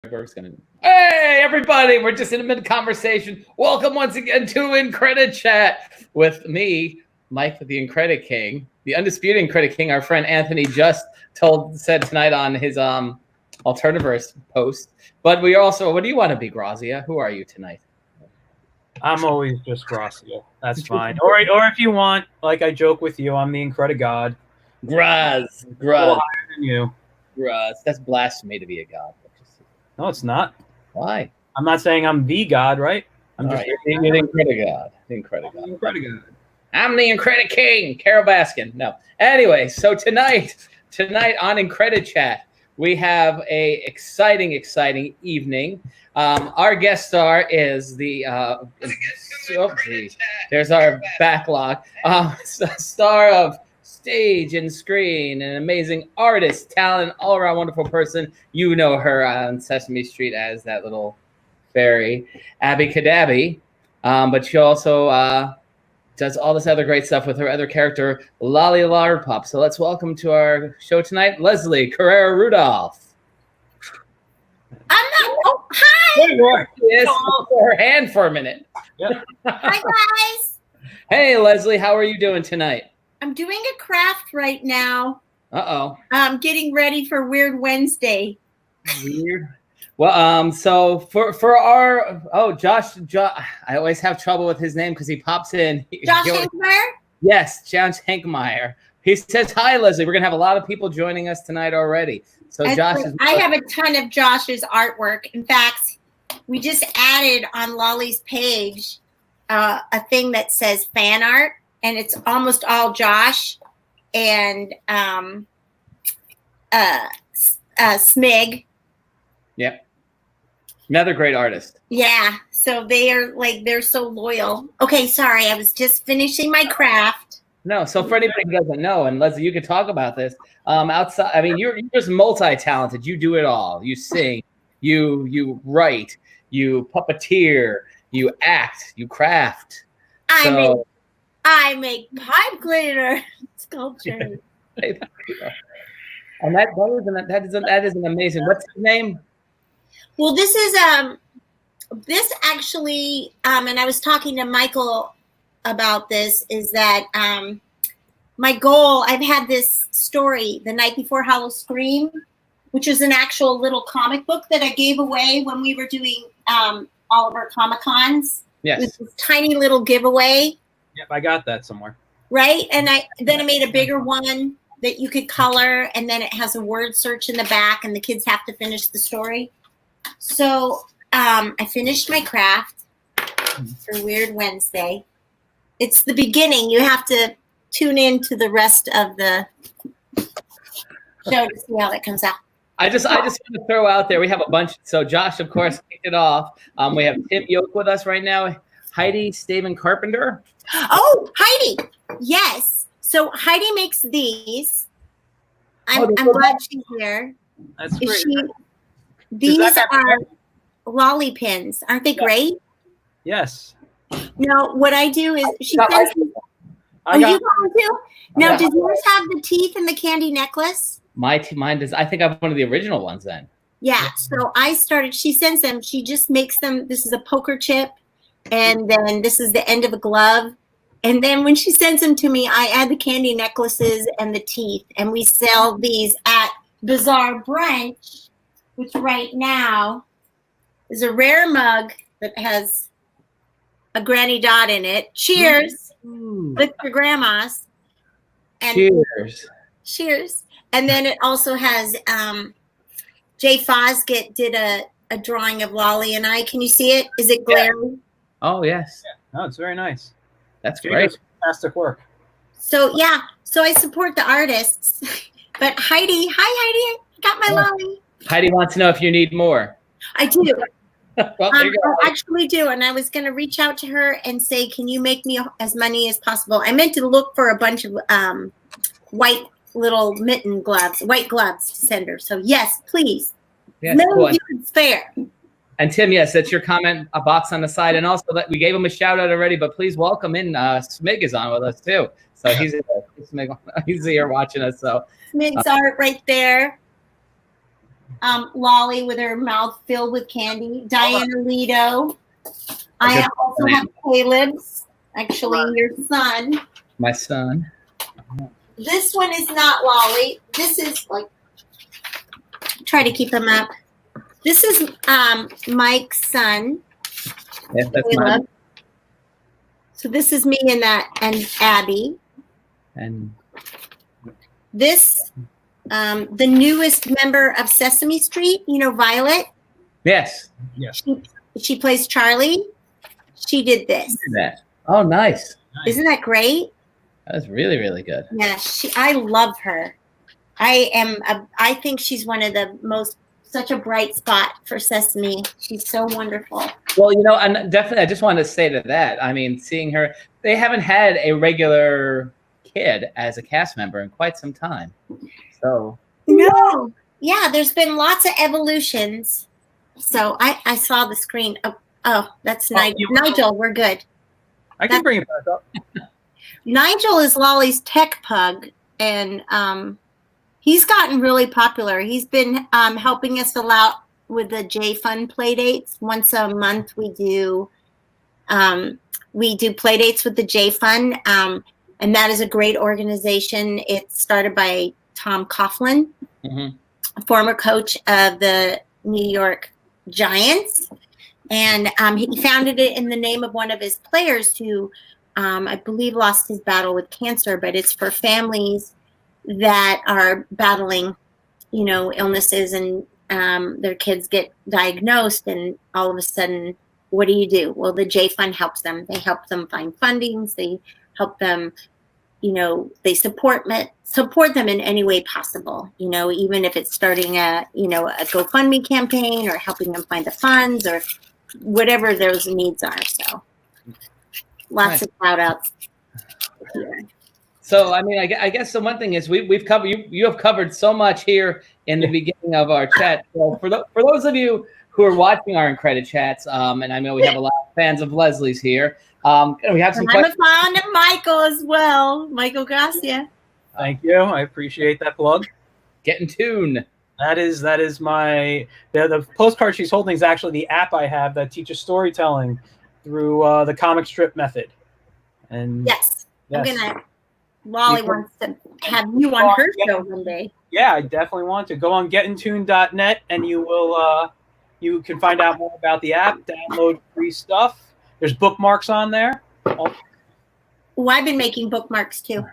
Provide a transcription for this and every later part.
Hey, everybody, we're just in a mid-conversation. Welcome once again to IncrediChat with me, Mike, the Incredi King, the undisputed Incredi King. Our friend Anthony just said tonight on his Alternaverse post. But we also, what do you want to be, Grazia? Who are you tonight? I'm always just Grazia. That's fine. Or if you want, like I joke with you, I'm the IncrediGod. Graz. A little higher than you. Graz. That's blasphemy to be a god. No, it's not. Why? I'm not saying I'm the god, right? I'm just you're the IncrediGod. The IncrediGod. I'm the Incredi King, Carol Baskin. No. Anyway, so tonight on IncrediChat, we have a exciting evening. Our guest star is the there's our backlog. Star of stage and screen, an amazing artist, talent, all-around wonderful person. You know her on Sesame Street as that little fairy, Abby Cadabby. But she also does all this other great stuff with her other character, Lolly Lardpop. So let's welcome to our show tonight, Leslie Carrera-Rudolph. Oh, hi. Hey, Roy. Yes, her hand for a minute. Yep. Hi, guys. Hey, Leslie, how are you doing tonight? I'm doing a craft right now. Uh-oh. I'm getting ready for Weird Wednesday. Weird. Well, so for our Josh, I always have trouble with his name because he pops in. Josh Hankmeyer? Yes, Josh Hankmeyer. He says, hi, Leslie. We're going to have a lot of people joining us tonight already. So I have a ton of Josh's artwork. In fact, we just added on Lolly's page a thing that says fan art, and it's almost all Josh and Smig. Yep. Another great artist. Yeah. So they're so loyal. Okay, sorry. I was just finishing my craft. No, so for anybody who doesn't know, and Leslie, you can talk about this. Outside, I mean, you're just multi-talented. You do it all. You sing, you write, you puppeteer, you act, you craft. I make pipe cleaner sculptures. And that is an amazing. What's his name? Well, this is this actually, and I was talking to Michael about this, is that my goal, I've had this story, The Night Before Hollow Scream, which is an actual little comic book that I gave away when we were doing all of our Comic-Cons. Yes. It was this tiny little giveaway. Yep, I got that somewhere. Right? And then I made a bigger one that you could color, and then it has a word search in the back, and the kids have to finish the story. So I finished my craft for Weird Wednesday. It's the beginning. You have to tune in to the rest of the show to see how that comes out. I just want to throw out there, we have a bunch. So Josh, of course, kicked it off. We have Tim Yoke with us right now. Heidi Staven Carpenter. Oh, Heidi. Yes. So Heidi makes these. I'm glad she's here. That's great. These are lolly pins. Aren't they great? Yes. No, what I do is she sends me. Oh, you got one too? Now, does yours have the teeth and the candy necklace? Mine does. I think I have one of the original ones then. Yeah. So she sends them. She just makes them. This is a poker chip. And then this is the end of a glove. And then when she sends them to me, I add the candy necklaces and the teeth. And we sell these at Bazaar Brunch, which right now is a rare mug that has a granny dot in it. Cheers. With your grandma's. And cheers. And then it also has Jay Fosgate did a drawing of Lolly and I. Can you see it? Is it glaring? Yeah. Oh, yes. Yeah. No, it's very nice. That's great. Fantastic work. So, yeah. So I support the artists. But Heidi, hi, Heidi. I got my Lolly. Heidi wants to know if you need more. I do. Well, there you go. I actually do. And I was going to reach out to her and say, can you make me as many as possible? I meant to look for a bunch of white little mitten gloves, white gloves to send her. So, yes, please. Yes, no, you can spare. And Tim, yes, that's your comment box on the side. And also that we gave him a shout out already, but please welcome in. Smig is on with us too. So he's here watching us. So Smig's art right there. Lolly with her mouth filled with candy. Diana Lido. I also have Caleb's, actually your son. My son. This one is not Lolly. This is like, try to keep him up. This is Mike's son. Yes, that's mine. So this is me and Abby. And this, the newest member of Sesame Street, you know, Violet. yes. Yes. She plays Charlie. She did this. That. Oh, nice. Isn't that great? That was really, really good. Yeah, I love her. I think she's one of the such a bright spot for Sesame. She's so wonderful. Well, you know, and definitely, I just wanted to say to that. I mean, seeing her, they haven't had a regular kid as a cast member in quite some time. So no, yeah, there's been lots of evolutions. So I saw the screen. Oh, that's Nigel. Nigel, we're good. I can bring it back up. Nigel is Lolly's tech pug, and he's gotten really popular. He's been helping us a lot with the J Fun playdates. Once a month, we do playdates with the J Fun, and that is a great organization. It's started by Tom Coughlin, a former coach of the New York Giants, and he founded it in the name of one of his players who I believe lost his battle with cancer, but it's for families that are battling, you know, illnesses, and their kids get diagnosed, and all of a sudden, what do? Well, the J Fund helps them. They help them find fundings. They help them, you know, they support them in any way possible, you know, even if it's starting a GoFundMe campaign or helping them find the funds or whatever those needs are. So lots of shout outs here. So, I mean, I guess the one thing is we've covered, you have covered so much here in the beginning of our chat. So for those of you who are watching our IncrediChats, and I know we have a lot of fans of Leslie's here, we have some questions. I'm a fan of Michael as well. Michael Gracia. Thank you. I appreciate that plug. Get in tune. That is my the postcard she's holding is actually the app I have that teaches storytelling through the comic strip method. And yes. I'm gonna. Lolly wants to have you on her show one day. Yeah, I definitely want to. Go on getintune.net and you will you can find out more about the app, download free stuff. There's bookmarks on there. Oh, I've been making bookmarks too.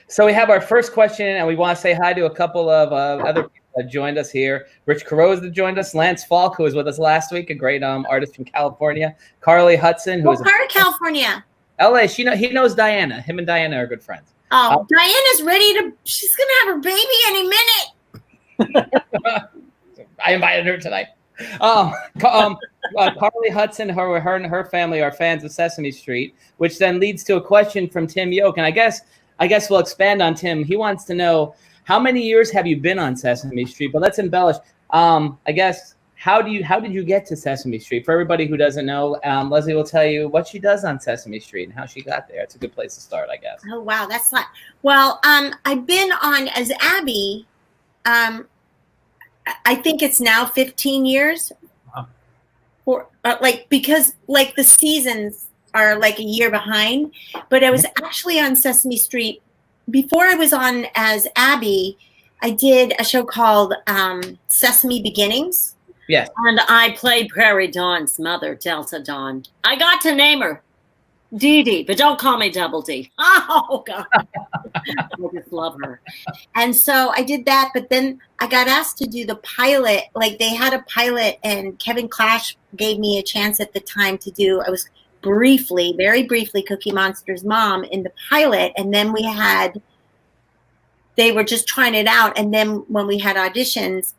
So we have our first question, and we want to say hi to a couple of other people that joined us here. Rich Carosa that joined us, Lance Falk, who was with us last week, a great artist from California. Carly Hudson, who is part of California. LA. He knows Diana. Him and Diana are good friends. Oh, Diana's ready she's going to have her baby any minute. I invited her tonight. Carly Hudson, her and her family are fans of Sesame Street, which then leads to a question from Tim Yoke. And I guess we'll expand on Tim. He wants to know, how many years have you been on Sesame Street? But let's embellish. I guess, how did you get to Sesame Street? For everybody who doesn't know, Leslie will tell you what she does on Sesame Street and how she got there. It's a good place to start, I guess. Oh, wow. That's not. Well, I've been on as Abby. I think it's now 15 years. Wow. Because the seasons are like a year behind. But I was actually on Sesame Street before I was on as Abby. I did a show called Sesame Beginnings. Yes. And I played Prairie Dawn's mother, Delta Dawn. I got to name her Dee Dee, but don't call me Double D. Oh, God. I just love her. And so I did that, but then I got asked to do the pilot. Like, they had a pilot, and Kevin Clash gave me a chance at the time to do, I was very briefly, Cookie Monster's mom in the pilot. And then they were just trying it out. And then when we had auditions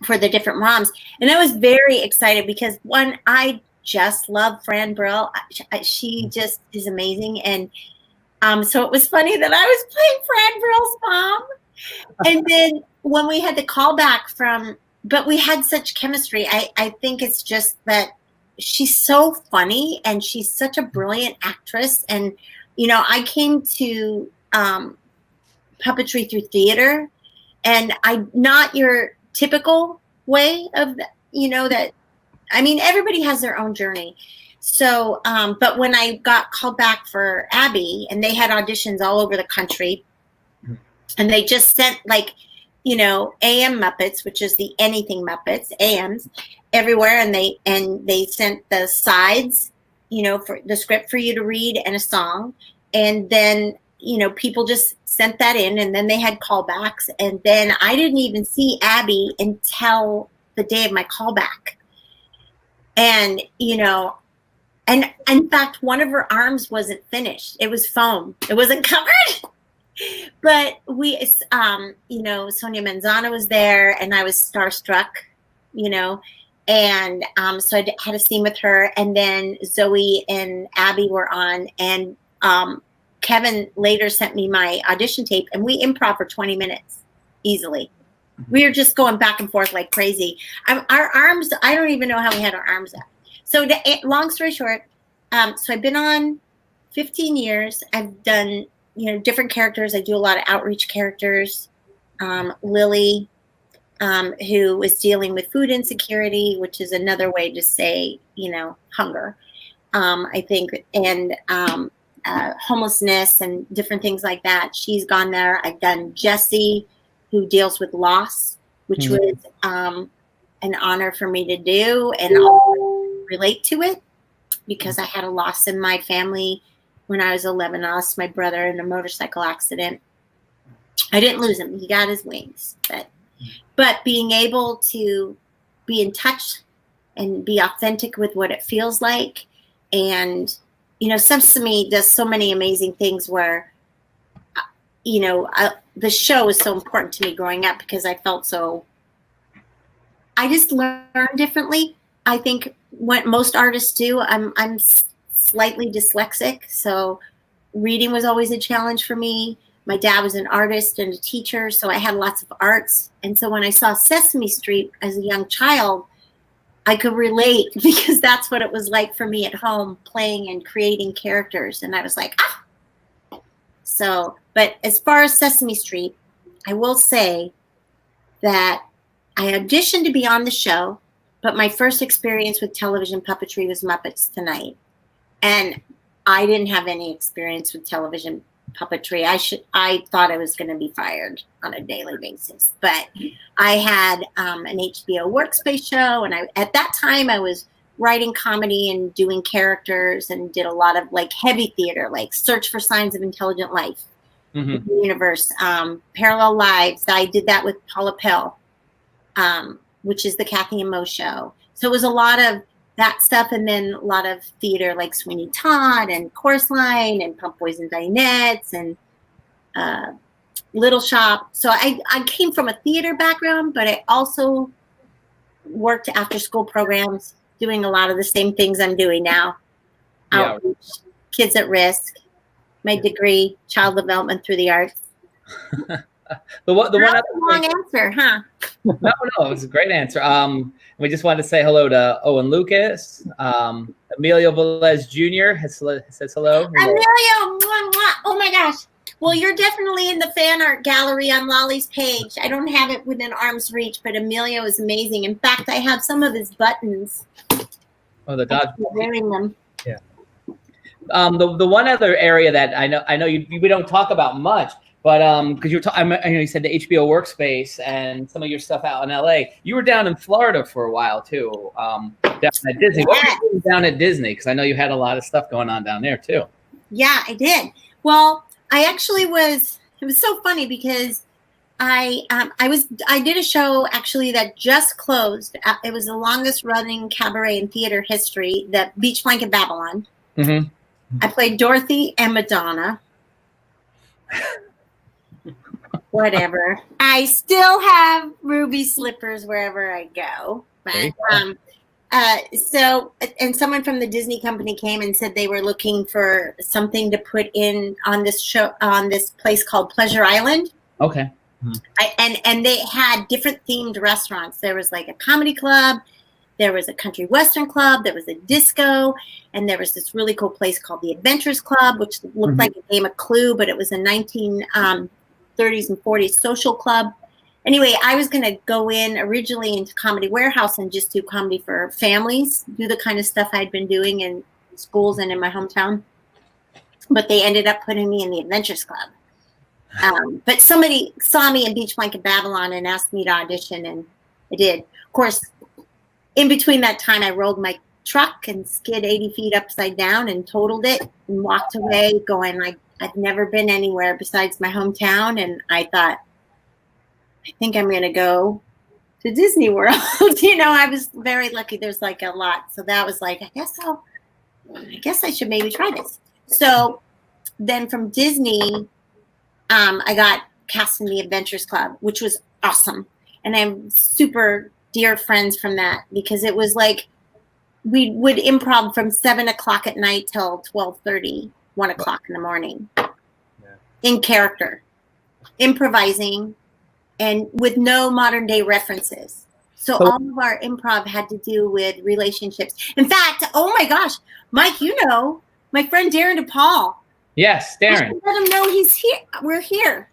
for the different moms, and I was very excited because one, I just love Fran Brill. She just is amazing. And so it was funny that I was playing Fran Brill's mom. And then when we had the callback but we had such chemistry. I think it's just that she's so funny and she's such a brilliant actress. And, you know, I came to puppetry through theater, and I'm not your typical way of, that, I mean, everybody has their own journey. So, but when I got called back for Abby, and they had auditions all over the country, and they just sent AM Muppets, which is the anything Muppets, AMs, everywhere, and they sent the sides, for the script for you to read and a song, and then people just sent that in, and then they had callbacks, and then I didn't even see Abby until the day of my callback, and and in fact, one of her arms wasn't finished; it was foam; it wasn't covered. But we, Sonia Manzano was there, and I was starstruck, and so I had a scene with her, and then Zoe and Abby were on, and Kevin later sent me my audition tape, and we improv for 20 minutes easily. We were just going back and forth like crazy. Our arms, I don't even know how we had our arms up. So long story short, so I've been on 15 years. I've done different characters. I do a lot of outreach characters. Lily, who was dealing with food insecurity, which is another way to say, hunger, I think, and homelessness and different things like that. She's gone there. I've done Jessie, who deals with loss, which was an honor for me to do and also relate to it, because I had a loss in my family. When I was 11, I lost my brother in a motorcycle accident. I didn't lose him. He got his wings. But being able to be in touch and be authentic with what it feels like. And, Sesame does so many amazing things where, the show is so important to me growing up, because I felt I just learned differently. I think what most artists do, I'm slightly dyslexic, so reading was always a challenge for me. My dad was an artist and a teacher, so I had lots of arts. And so when I saw Sesame Street as a young child, I could relate, because that's what it was like for me at home, playing and creating characters. And I was like, ah! So, but as far as Sesame Street, I will say that I auditioned to be on the show, but my first experience with television puppetry was Muppets Tonight. And I didn't have any experience with television puppetry. I thought I was going to be fired on a daily basis. But I had an HBO Workspace show, and at that time I was writing comedy and doing characters, and did a lot of heavy theater, like Search for Signs of Intelligent Life, the Universe, Parallel Lives. I did that with Paula Pell, which is the Kathy and Mo show. So it was a lot of that stuff, and then a lot of theater like Sweeney Todd and Chorus Line and Pump Boys and Dinettes and Little Shop. So I came from a theater background, but I also worked after school programs, doing a lot of the same things I'm doing now. Outreach, kids at risk, my degree, child development through the arts. The one long answer, huh? No, it was a great answer. We just wanted to say hello to Owen Lucas. Emilio Velez Jr. says hello. Emilio, mwah, mwah. Oh my gosh. Well, you're definitely in the fan art gallery on Lolly's page. I don't have it within arm's reach, but Emilio is amazing. In fact, I have some of his buttons. Oh, the dog. Wearing them. Yeah. The one other area that I know we don't talk about much, but because you said the HBO Workspace and some of your stuff out in LA. You were down in Florida for a while too, down at Disney. Yeah. What were you doing down at Disney? Because I know you had a lot of stuff going on down there too. Yeah, I did. Well, I actually was. It was so funny because I did a show actually that just closed. It was the longest running cabaret in theater history, the Beach Blanket Babylon. Mm-hmm. I played Dorothy and Madonna. Whatever. I still have ruby slippers wherever I go. But and someone from the Disney company came and said they were looking for something to put in on this show, on this place called Pleasure Island. Okay. And they had different themed restaurants. There was like a comedy club, there was a country western club, there was a disco, and there was this really cool place called the Adventures Club, which looked like a game of Clue, but it was a 1930s and 40s social club. Anyway, I was going to go in originally into Comedy Warehouse and just do comedy for families, do the kind of stuff I'd been doing in schools and in my hometown. But they ended up putting me in the Adventures Club. But somebody saw me in Beach Blanket Babylon and asked me to audition, and I did. Of course, in between that time, I rolled my truck and skid 80 feet upside down and totaled it and walked away going, I've never been anywhere besides my hometown. And I thought, I think I'm going to go to Disney World. I was very lucky. There's like a lot. So that was like, I guess I should maybe try this. So then from Disney, I got cast in the Adventures Club, which was awesome. And I'm super dear friends from that because it was like we would improv from 7 o'clock at night till 12:30, 1 o'clock in the morning in character, improvising and with no modern day references. So all of our improv had to do with relationships. In fact, oh my gosh, Mike, my friend Darren DePaul. Yes, Darren. Let him know he's here. We're here.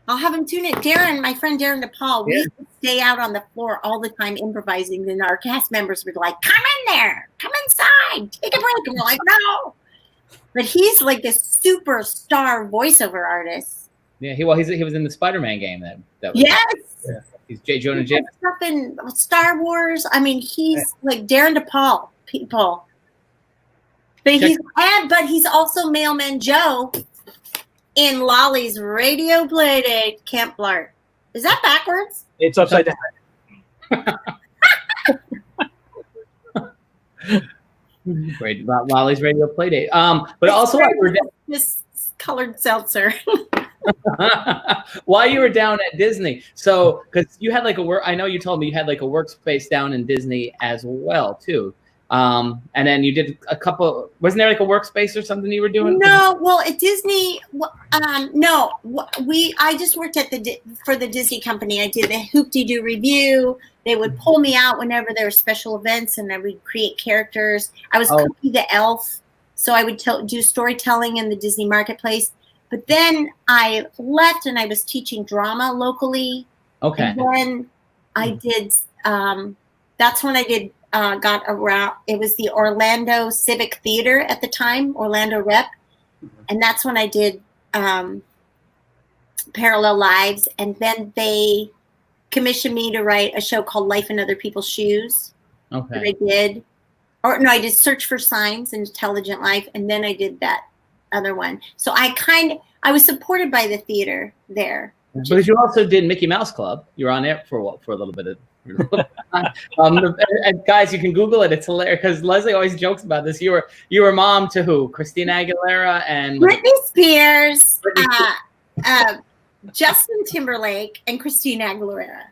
I'll have him tune in. Darren, my friend Darren DePaul, we used to stay out on the floor all the time improvising. And our cast members were like, come in there. Come inside. Take a break. And we're like, no. But he's like a superstar voiceover artist. Yeah, he was in the Spider-Man game that was, yes. Yeah. He's J. Jonah Jameson. Stuff in Star Wars. I mean, he's like Darren DePaul, people. But he's also Mailman Joe in Lolly's radio playdate Camp Blart. Is that backwards? It's upside down. Great, Lolly's radio playdate. But also this colored seltzer. While you were down at Disney, so because you had like I know you told me you had like a workspace down in Disney as well too. And then you did a couple. Wasn't there like a workspace or something you were doing? No, well at Disney, no. I just worked for the Disney company. I did the Hoop-de-Doo review. They would pull me out whenever there were special events, and I would create characters. I was Cookie the Elf, so I would do storytelling in the Disney marketplace. But then I left, and I was teaching drama locally. Okay. And then I did. That's when I did. Got around. It was the Orlando Civic Theater at the time, Orlando Rep, and that's when I did Parallel Lives. And then they commissioned me to write a show called Life in Other People's Shoes. Okay. That I did, I did Search for Signs and Intelligent Life, and then I did that other one. So I was supported by the theater there. Because you also did Mickey Mouse Club. You were on there for a little bit of. Guys, you can Google it. It's hilarious because Leslie always jokes about this. You were mom to who? Christina Aguilera and Britney Spears, Justin Timberlake, and Christina Aguilera.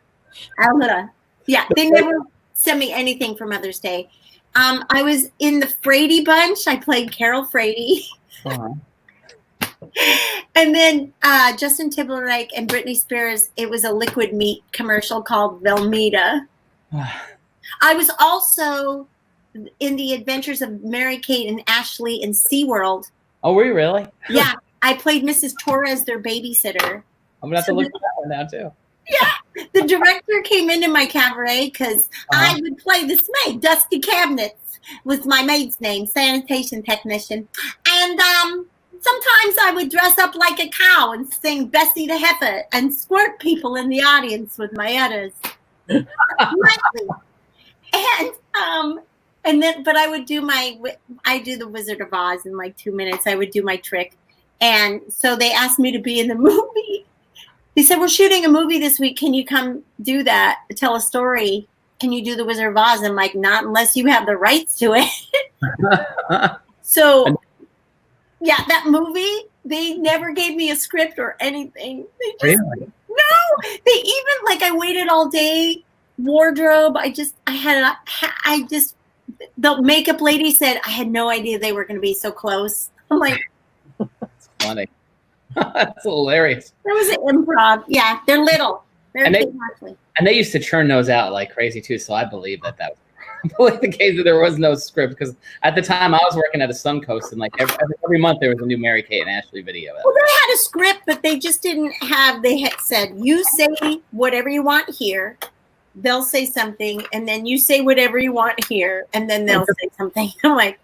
Yeah, they never sent me anything for Mother's Day. I was in the Frady bunch. I played Carol Frady. Uh-huh. And then Justin Timberlake and Britney Spears, it was a liquid meat commercial called Velmeeta. I was also in the Adventures of Mary Kate and Ashley in SeaWorld. Oh, were you really? Yeah. I played Mrs. Torres, their babysitter. I'm going to have to look at that one now, too. Yeah. The director came into my cabaret because I would play this maid, Dusty Cabinets was my maid's name, sanitation technician. And sometimes I would dress up like a cow and sing Bessie the Heifer and squirt people in the audience with my udders. And then, but I would do the Wizard of Oz in like 2 minutes. I would do my trick. And so they asked me to be in the movie. They said, we're shooting a movie this week. Can you come do that? Tell a story. Can you do the Wizard of Oz? I'm like, not unless you have the rights to it. So yeah, that movie, they never gave me a script or anything. They just, really? No, they even I waited all day. Wardrobe. The makeup lady said I had no idea they were going to be so close. I'm like, that's funny. That's hilarious. That was an improv. Yeah, they're little. And they used to churn those out like crazy too. So I believe that was probably the case that there was no script because at the time I was working at a Suncoast and like every month there was a new Mary Kate and Ashley video. Well, they had a script, but they just didn't have. They had said, "You say whatever you want here." They'll say something, and then you say whatever you want here, and then they'll say something. I'm like,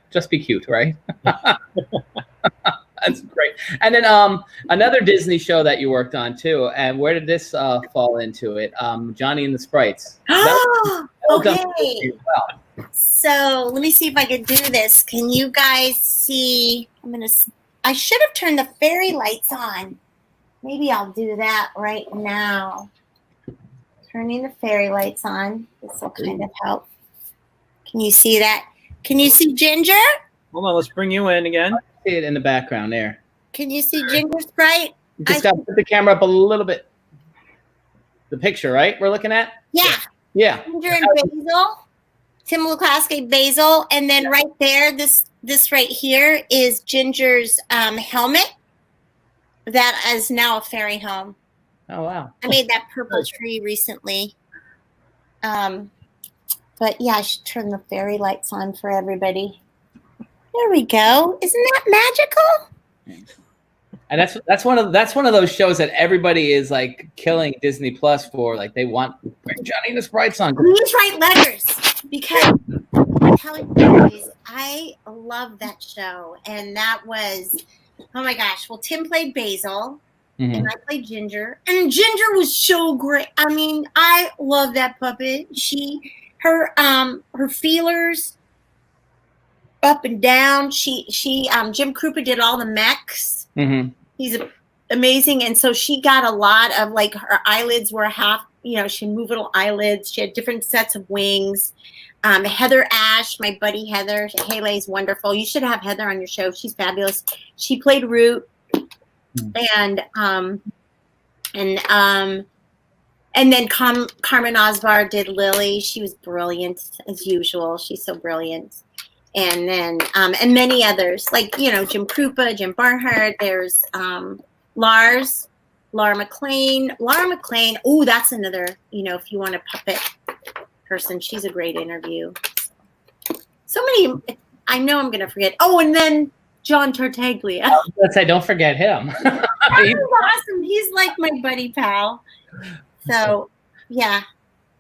just be cute, right? That's great. And then another Disney show that you worked on too. And where did this fall into it? Johnny and the Sprites. okay. So let me see if I can do this. Can you guys see? I should have turned the fairy lights on. Maybe I'll do that right now. Turning the fairy lights on. This will kind of help. Can you see that? Can you see Ginger? Hold on, let's bring you in again. See it in the background there. Can you see Ginger Sprite? You just got to put the camera up a little bit. The picture, right? We're looking at? Yeah. Yeah. Ginger and Basil. Tim Lukaske, Basil. And then right there, this right here is Ginger's helmet. That is now a fairy home. Oh, wow. I made that purple tree recently. But yeah, I should turn the fairy lights on for everybody. There we go. Isn't that magical? And that's one of those shows that everybody is like killing Disney Plus for. Like they want bring Johnny and the Sprites on. Please write letters because I'm telling you guys, I love that show. And that was, oh my gosh. Well, Tim played Basil. Mm-hmm. And I played Ginger. And Ginger was so great. I mean, I love that puppet. Her feelers up and down. Jim Krupa did all the mechs. Mm-hmm. He's amazing. And so she got a lot of, like, her eyelids were half, she had movable eyelids. She had different sets of wings. Heather Ash, my buddy Heather. Haley's wonderful. You should have Heather on your show. She's fabulous. She played Root. And then Carmen Osbar did Lily. She was brilliant as usual. She's so brilliant. And then and many others like Jim Krupa, Jim Barnhart. There's Lara McLean. Oh, that's another. If you want a puppet person, she's a great interview. So many. I know I'm gonna forget. Oh, and then John Tartaglia. Let's say, don't forget him. He's awesome. He's like my buddy pal. So, yeah.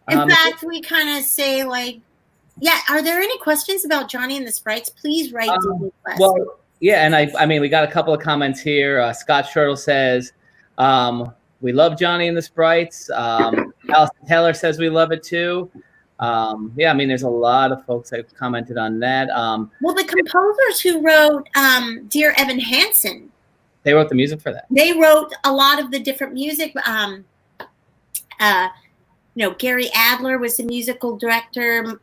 In fact, we kind of say like, yeah. Are there any questions about Johnny and the Sprites? Please write. Well, yeah, and I mean, we got a couple of comments here. Scott Shirtle says, "We love Johnny and the Sprites." Allison Taylor says we love it too. Yeah, I mean, there's a lot of folks that have commented on that. Well, the composers who wrote Dear Evan Hansen, they wrote the music for that. They wrote a lot of the different music. Gary Adler was the musical director.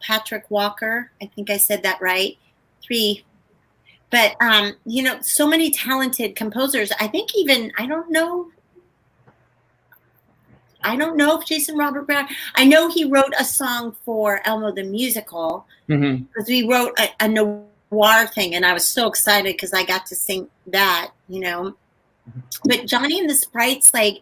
Patrick Walker, I think I said that right. 3. But, so many talented composers. I think even, I don't know if Jason Robert Brown, I know he wrote a song for Elmo the Musical because we wrote a noir thing, and I was so excited because I got to sing that, But Johnny and the Sprites, like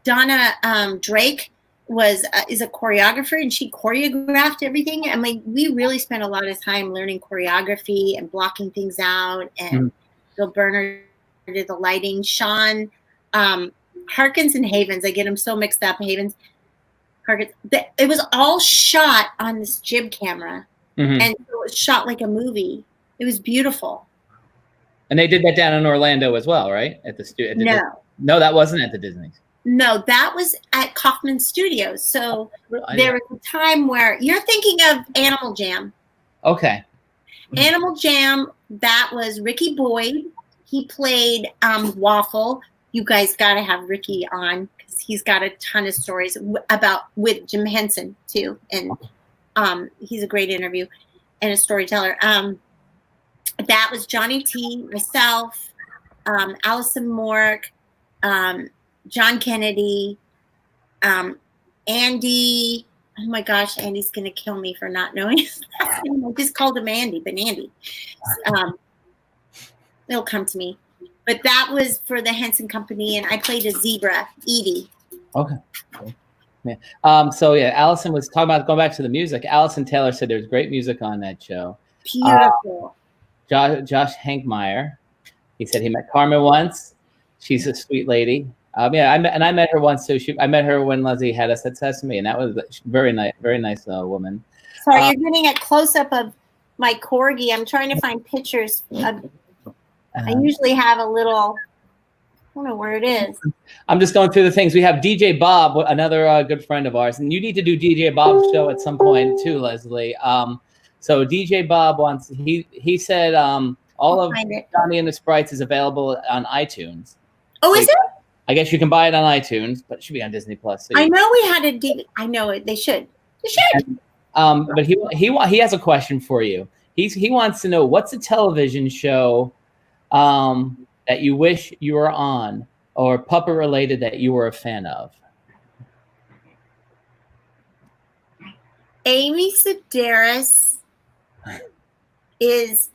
Donna Drake is a choreographer, and she choreographed everything. I mean, we really spent a lot of time learning choreography and blocking things out. And Bill Berner did the lighting. Sean Harkins and Havens, I get them so mixed up. Havens, Harkins. It was all shot on this jib camera, and it was shot like a movie. It was beautiful. And they did that down in Orlando as well, right? At the studio. No, that wasn't at the Disney's. No, that was at Kaufman Studios. So there was a time where you're thinking of Animal Jam. Okay. Animal Jam, that was Ricky Boyd. He played Waffle. You guys got to have Ricky on because he's got a ton of stories with Jim Henson too. And he's a great interview and a storyteller. That was Johnny T, myself, Allison Mork, John Kennedy, Andy. Oh my gosh, Andy's going to kill me for not knowing his last name. I just called him Andy, but Andy. It'll come to me. But that was for the Henson Company, and I played a zebra, Edie. Okay. Yeah. So yeah, Allison was talking about going back to the music. Allison Taylor said there's great music on that show. Beautiful. Josh Hankmeyer, He said he met Carmen once. She's a sweet lady. Yeah, I met her once too. I met her when Leslie had us at Sesame, and that was very nice woman. Sorry, you're getting a close up of my corgi. I'm trying to find pictures. I usually have a little. I don't know where it is. I'm just going through the things. We have DJ Bob, another good friend of ours, and you need to do DJ Bob's show at some point too, Leslie. So DJ Bob wants. He said all of Johnny and the Sprites is available on iTunes. Oh, is it? I guess you can buy it on iTunes, but it should be on Disney Plus. So I know we had a DVD. I know it. They should. They should. But he has a question for you. He wants to know, what's a television show that you wish you were on, or puppet related that you were a fan of? Amy Sedaris is.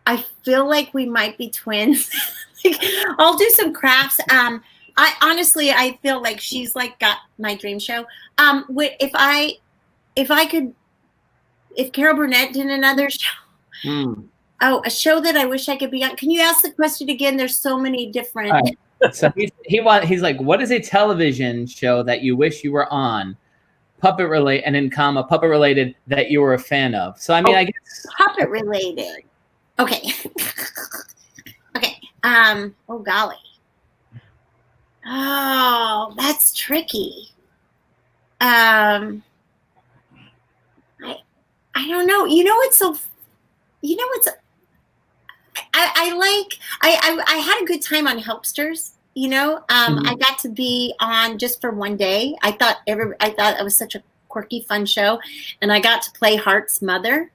I feel like we might be twins. I'll do some crafts. I honestly feel like she's like got my dream show. If Carol Burnett did another show. Oh, a show that I wish I could be on. Can you ask the question again? There's so many different. Right. So he's like, what is a television show that you wish you were on, puppet related, and in comma puppet related that you were a fan of? So I mean, I guess puppet related. Okay. Okay. Oh golly. Oh, that's tricky. I don't know. I had a good time on Helpsters. I got to be on just for one day. I thought it was such a quirky, fun show, and I got to play Hart's mother.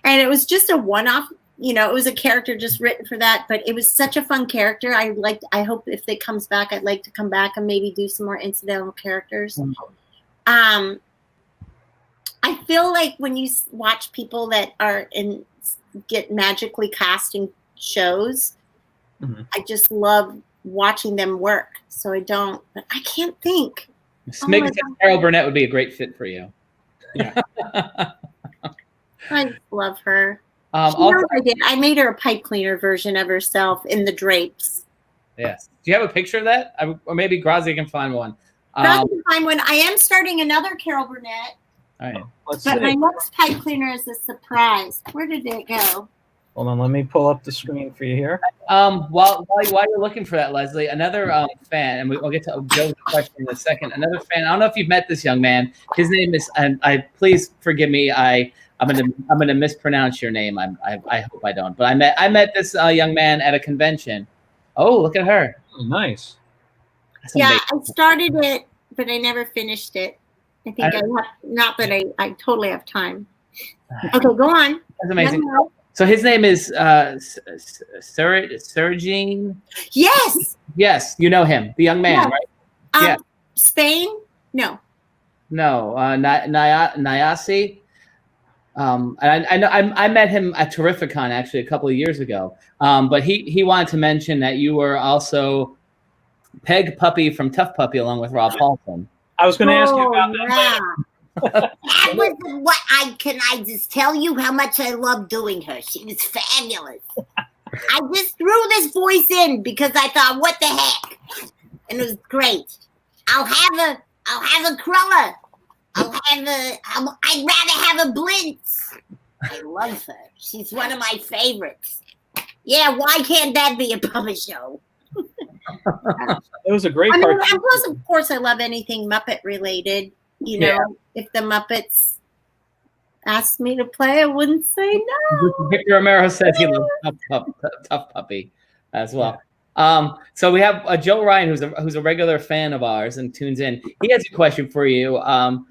And it was just a one-off. It was a character just written for that, but it was such a fun character. I hope if it comes back, I'd like to come back and maybe do some more incidental characters. I feel like when you watch people that are get magically cast in shows, I just love watching them work. So but I can't think. Maybe Carol Burnett would be a great fit for you. Yeah. I love her. Also, I did. I made her a pipe cleaner version of herself in the drapes. Yes. Do you have a picture of that? Or maybe Grazi can find one. Grazi can find one. I am starting another Carol Burnett. All right. But my next pipe cleaner is a surprise. Where did it go? Hold on. Let me pull up the screen for you here. While you're looking for that, Leslie, another fan, and we'll get to Joe's question in a second. Another fan. I don't know if you've met this young man. His name is. Please forgive me. I'm gonna mispronounce your name. I hope I don't. But I met this young man at a convention. Oh, look at her. Oh, nice. Yeah, I started it, but I never finished it. I think I totally have time. Okay, go on. That's amazing. So his name is Sergine. Yes. Yes, you know him, the young man, right? Yeah. Spain? No. No, Nyasi. And I know I met him at Terrificon actually a couple of years ago. But he wanted to mention that you were also Peg Puppy from Tough Puppy along with Rob Paulson. I was going to ask you about that. That was what can I just tell you how much I love doing her. She was fabulous. I just threw this voice in because I thought, what the heck? And it was great. I'll have a Cruella. I'd rather have a Blintz. I love her. She's one of my favorites. Yeah, why can't that be a puppet show? It was a great cartoon. And plus, of course, I love anything Muppet related. If the Muppets asked me to play, I wouldn't say no. Victor Romero says he loves Tough Puppy as well. So we have Joe Ryan, who's a regular fan of ours and tunes in. He has a question for you. And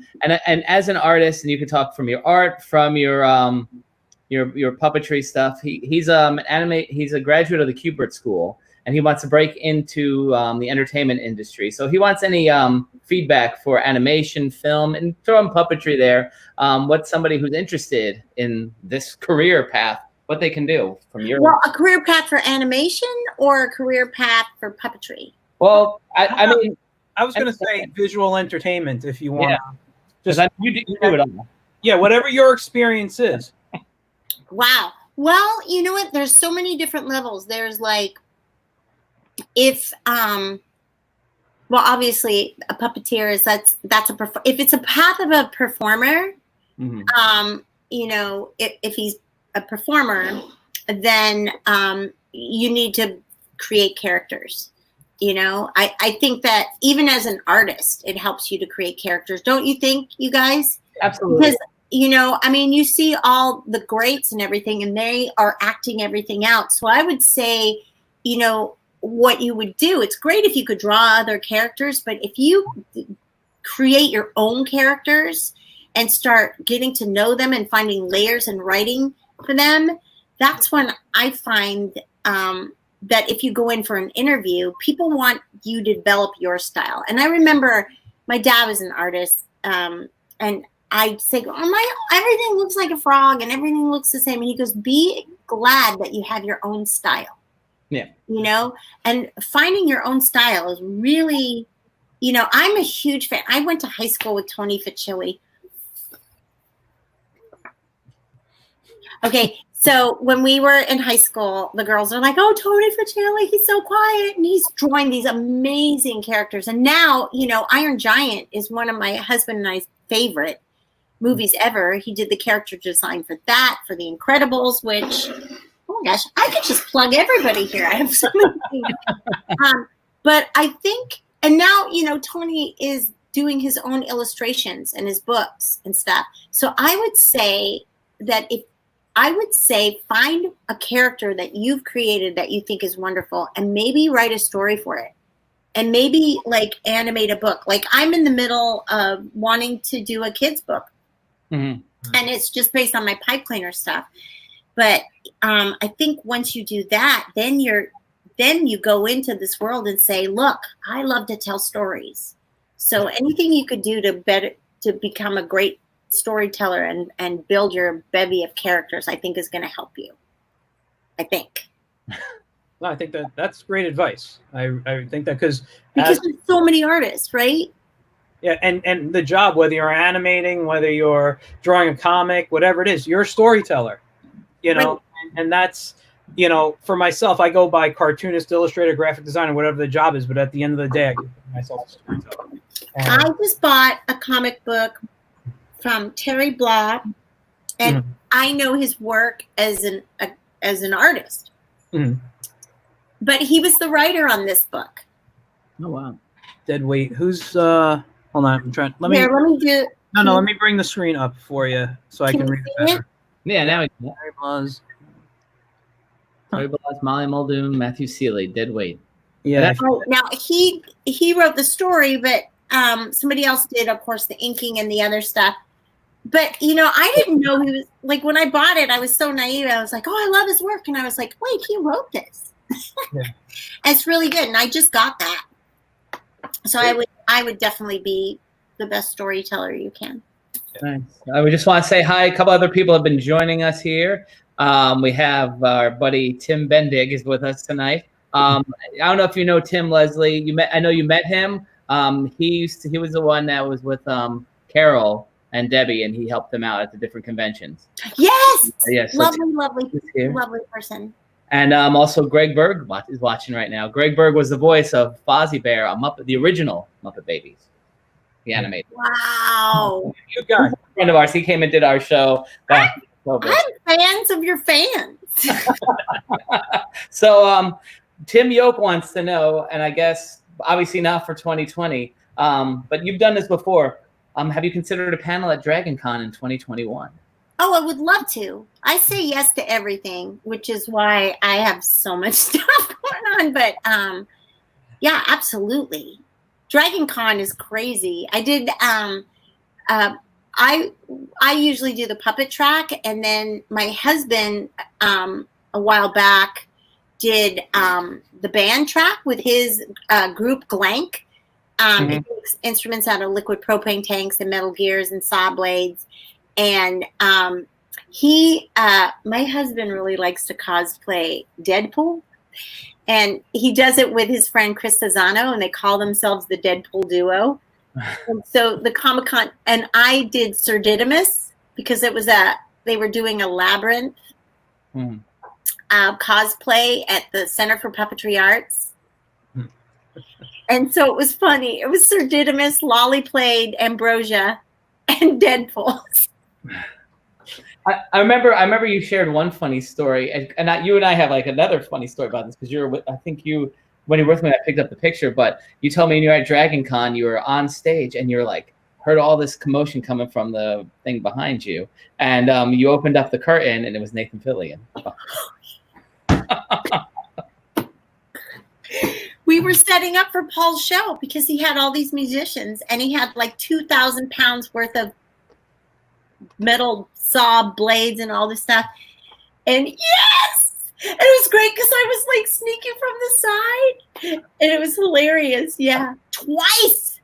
as an artist, and you can talk from your art, from your puppetry stuff. He's a graduate of the Kubert School, and he wants to break into the entertainment industry. So he wants any feedback for animation, film, and throw in puppetry there. What's somebody who's interested in this career path, what they can do from your... Well, a career path for animation or a career path for puppetry? Well, I mean... I was going to say visual entertainment if you want. Yeah. Just you do it all. Yeah, whatever your experience is. Wow. Well, you know what? There's so many different levels. There's like, if well, obviously a puppeteer is that's if it's a path of a performer, you know, if he's a performer, then you need to create characters. You know, I think that even as an artist, it helps you to create characters. Don't you think, you guys? Absolutely. Because, you know, I mean, you see all the greats and everything, and they are acting everything out. So I would say, you know, what you would do, it's great if you could draw other characters, but if you create your own characters and start getting to know them and finding layers and writing for them, that's when I find that if you go in for an interview, people want you to develop your style. And I remember my dad was an artist, and I'd say, oh, everything looks like a frog and everything looks the same. And he goes, be glad that you have your own style. Yeah. You know, and finding your own style is really, you know, I'm a huge fan. I went to high school with Tony Ficilli. Okay, so when we were in high school, the girls are like, oh, Tony Ficilli, he's so quiet. And he's drawing these amazing characters. And now, you know, Iron Giant is one of my husband and I's favorite movies ever. He did the character design for that, for The Incredibles, which, oh my gosh, I could just plug everybody here. I have so many things. But I think, and now, you know, Tony is doing his own illustrations and his books and stuff. So I would say that find a character that you've created that you think is wonderful and maybe write a story for it. And maybe like animate a book. Like I'm in the middle of wanting to do a kid's book. And it's just based on my pipe cleaner stuff. But I think once you do that, then you go into this world and say, look, I love to tell stories. So anything you could do to become a great storyteller and build your bevy of characters, I think is going to help you. I think. No, I think that's great advice. I think that because there's so many artists, right? Yeah, and the job, whether you're animating, whether you're drawing a comic, whatever it is, you're a storyteller. You know, right. And that's, you know, for myself, I go by cartoonist, illustrator, graphic designer, whatever the job is. But at the end of the day, I give myself a storyteller. I just bought a comic book from Terry Blah, and I know his work as an artist. But he was the writer on this book. Oh wow! Dead weight. Who's hold on, I'm trying. Let me do. No, let me bring the screen up for you so I can read it better. Yeah, now Terry Blah's. Molly Muldoon, Matthew Seeley, Dead weight. Yeah. Now he wrote the story, but somebody else did, of course, the inking and the other stuff. But you know, I didn't know he was like when I bought it. I was so naive. I was like, "Oh, I love his work," and I was like, "Wait, he wrote this." Yeah. It's really good, and I just got that. So I would definitely be the best storyteller you can. Nice. We just want to say hi. A couple other people have been joining us here. We have our buddy Tim Bendig is with us tonight. I don't know if you know Tim, Leslie. I know you met him. He was the one that was with Carol and Debbie, and he helped them out at the different conventions. Yes. Yes. So lovely person. And also Greg Berg is watching right now. Greg Berg was the voice of Fozzie Bear, the original Muppet Babies, the animated. Wow. You guys. A friend of ours. He came and did our show. I'm fans of your fans. So Tim Yoke wants to know, and I guess obviously not for 2020, but you've done this before. Have you considered a panel at DragonCon in 2021? Oh, I would love to. I say yes to everything, which is why I have so much stuff going on. But yeah, absolutely. DragonCon is crazy. I did. I usually do the puppet track, and then my husband a while back did the band track with his group Glank. It makes instruments out of liquid propane tanks and metal gears and saw blades. And my husband really likes to cosplay Deadpool, and he does it with his friend Chris Sazzano, and they call themselves the Deadpool duo. And so the Comic-Con, and I did Sir Didymus because they were doing a labyrinth cosplay at the Center for Puppetry Arts. And so it was funny. It was Sir Didymus, Lolly played Ambrosia, and Deadpool. I remember you shared one funny story, and you and I have like another funny story about this, because when you were with me, I picked up the picture, but you told me when you were at Dragon Con, you were on stage and you're like, heard all this commotion coming from the thing behind you, and you opened up the curtain and it was Nathan Fillion. We were setting up for Paul's show because he had all these musicians and he had like 2,000 pounds worth of metal saw blades and all this stuff. And yes, it was great because I was like sneaking from the side and it was hilarious. Yeah, twice.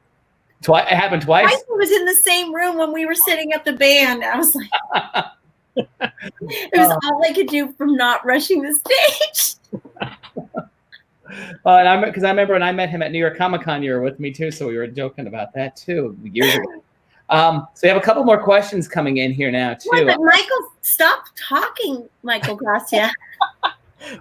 It happened twice? I was in the same room when we were setting up the band. I was like, it was all I could do from not rushing the stage. And I remember when I met him at New York Comic Con, you were with me too, so we were joking about that too years ago. So we have a couple more questions coming in here now too. Well, but Michael, stop talking, Michael Gracia.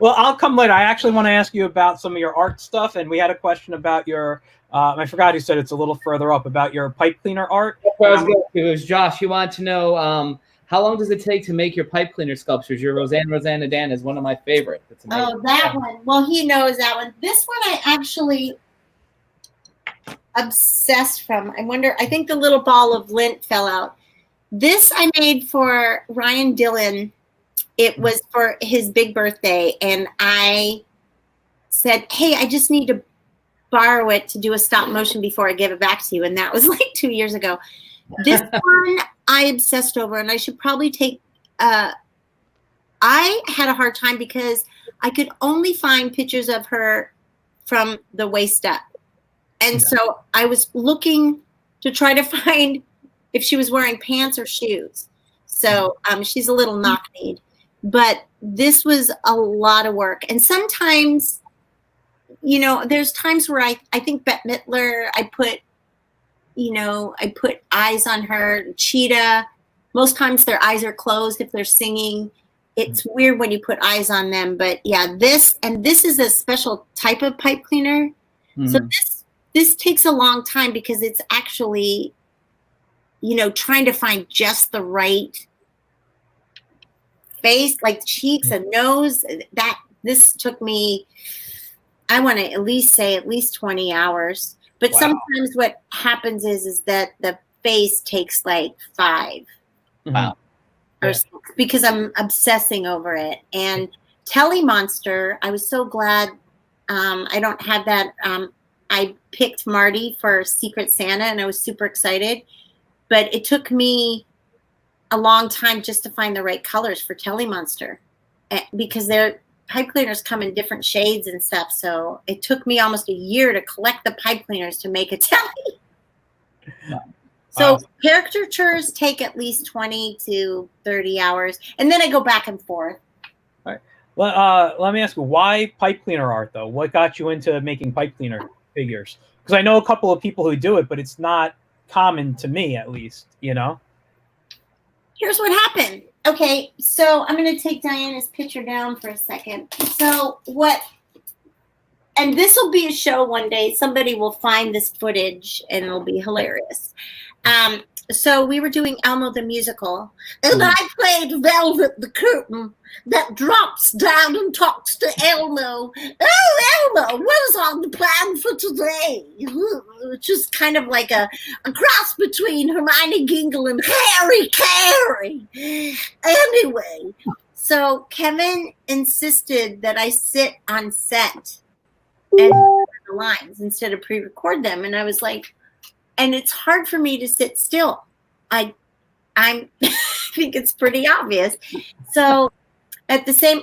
Well, I'll come later. I actually want to ask you about some of your art stuff, and we had a question about your. I forgot who said it's a little further up about your pipe cleaner art. It was Josh. You wanted to know how long does it take to make your pipe cleaner sculptures? Your Rosanna Dan is one of my favorites. Oh, that one. Well, he knows that one. This one I actually obsessed from. I think the little ball of lint fell out. This I made for Ryan Dillon. It was for his big birthday, and I said, hey, I just need to borrow it to do a stop motion before I give it back to you. And that was like 2 years ago. This one I obsessed over, and I should probably take I had a hard time because I could only find pictures of her from the waist up. And so I was looking to try to find if she was wearing pants or shoes. So she's a little knock-kneed. But this was a lot of work. And sometimes, there's times where I think Bette Midler, I put eyes on her. Cheetah, most times their eyes are closed if they're singing. It's weird when you put eyes on them. But yeah, this is a special type of pipe cleaner. Mm-hmm. So this takes a long time because it's actually, trying to find just the right face, like cheeks and nose. This took me, I want to at least 20 hours. But wow. Sometimes what happens is that the face takes like 5. Wow. Or 6 because I'm obsessing over it. And Telly Monster, I was so glad I don't have that. I picked Marty for Secret Santa and I was super excited. But it took me a long time just to find the right colors for Telly Monster because their pipe cleaners come in different shades and stuff. So it took me almost a year to collect the pipe cleaners to make a Telly. So caricatures take at least 20 to 30 hours. And then I go back and forth. All right. Well, let me ask you, why pipe cleaner art, though? What got you into making pipe cleaner figures? Because I know a couple of people who do it, but it's not common to me, at least, Here's what happened. Okay, so I'm going to take Diana's picture down for a second. So and this will be a show one day. Somebody will find this footage and it'll be hilarious. So we were doing Elmo the Musical, and I played Velvet the Curtain that drops down and talks to Elmo. Oh, Elmo, what is on the plan for today? Which is kind of like a cross between Hermione Gingle and Harry Carey. Anyway, so Kevin insisted that I sit on set and the lines instead of pre-record them. And I was like, and it's hard for me to sit still. I think it's pretty obvious. So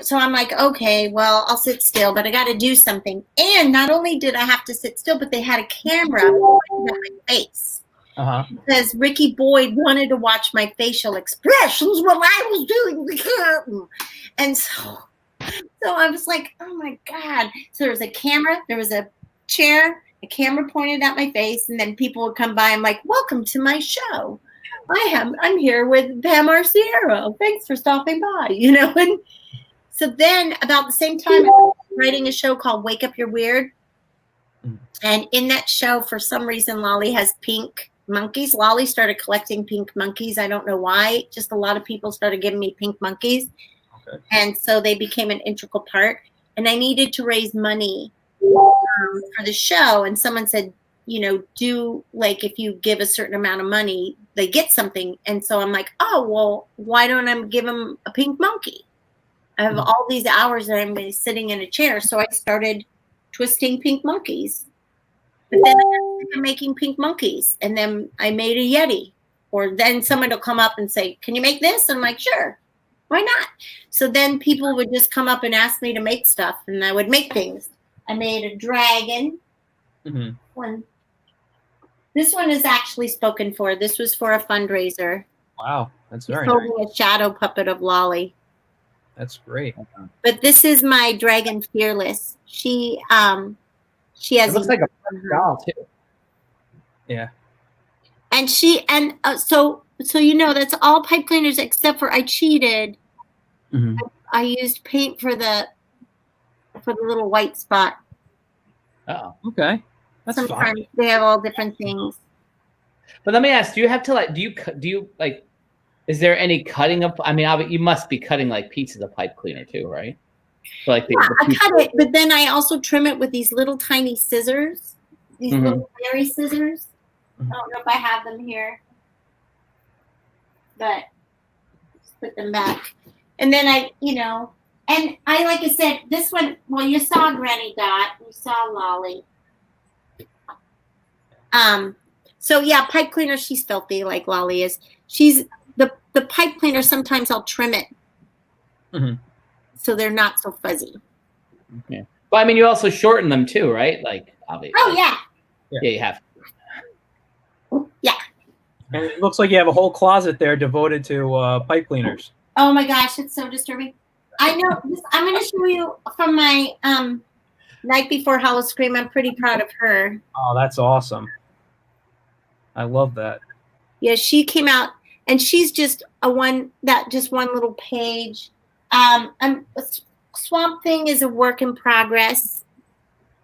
so I'm like, okay, well, I'll sit still, but I got to do something. And not only did I have to sit still, but they had a camera pointing at my face. Because Ricky Boyd wanted to watch my facial expressions while I was doing the curtain. And so I was like, oh my God. So there was a camera, there was a chair, a camera pointed at my face, and then people would come by. I'm like, welcome to my show. I'm here with Pam Arciero. Thanks for stopping by, So then about the same time, I was writing a show called Wake Up You're Weird. And in that show, for some reason, Lolly has pink monkeys. Lolly started collecting pink monkeys. I don't know why. Just a lot of people started giving me pink monkeys. Okay. And so they became an integral part. And I needed to raise money for the show. And someone said, you know, do like if you give a certain amount of money, they get something. And so I'm like, oh, well, why don't I give them a pink monkey? I have all these hours that I'm going to be sitting in a chair. So I started twisting pink monkeys. But then I started making pink monkeys. And then I made a Yeti. Or then someone will come up and say, can you make this? And I'm like, sure. Why not? So then people would just come up and ask me to make stuff. And I would make things. I made a dragon. One. This one is actually spoken for. This was for a fundraiser. Wow. That's very nice. Holding a shadow puppet of Lolly. That's great. But this is my dragon Fearless. She has. It looks like a doll too. Yeah. And so you know that's all pipe cleaners except for I cheated. I used paint for the little white spot. Oh, okay. That's Sometimes fine. they have all different things. But let me ask: do you have to like? Do you like? Is there any cutting of? I mean, you must be cutting like pieces of pipe cleaner too, right? So, like I cut it, but then I also trim it with these little tiny scissors. These little berry scissors. I don't know if I have them here, but just put them back. And then like I said, this one. Well, you saw Granny Dot. You saw Lolly. So yeah, pipe cleaner. She's filthy like Lolly is. She's the pipe cleaner. Sometimes I'll trim it, so they're not so fuzzy. Yeah, but I mean, you also shorten them too, right? Like obviously. Oh yeah. Yeah, you have. Yeah. And it looks like you have a whole closet there devoted to pipe cleaners. Oh my gosh, it's so disturbing. I know. I'm going to show you from my night before Hollow Scream. I'm pretty proud of her. Oh, that's awesome. I love that. Yeah, she came out, and she's just one little page. Swamp Thing is a work in progress.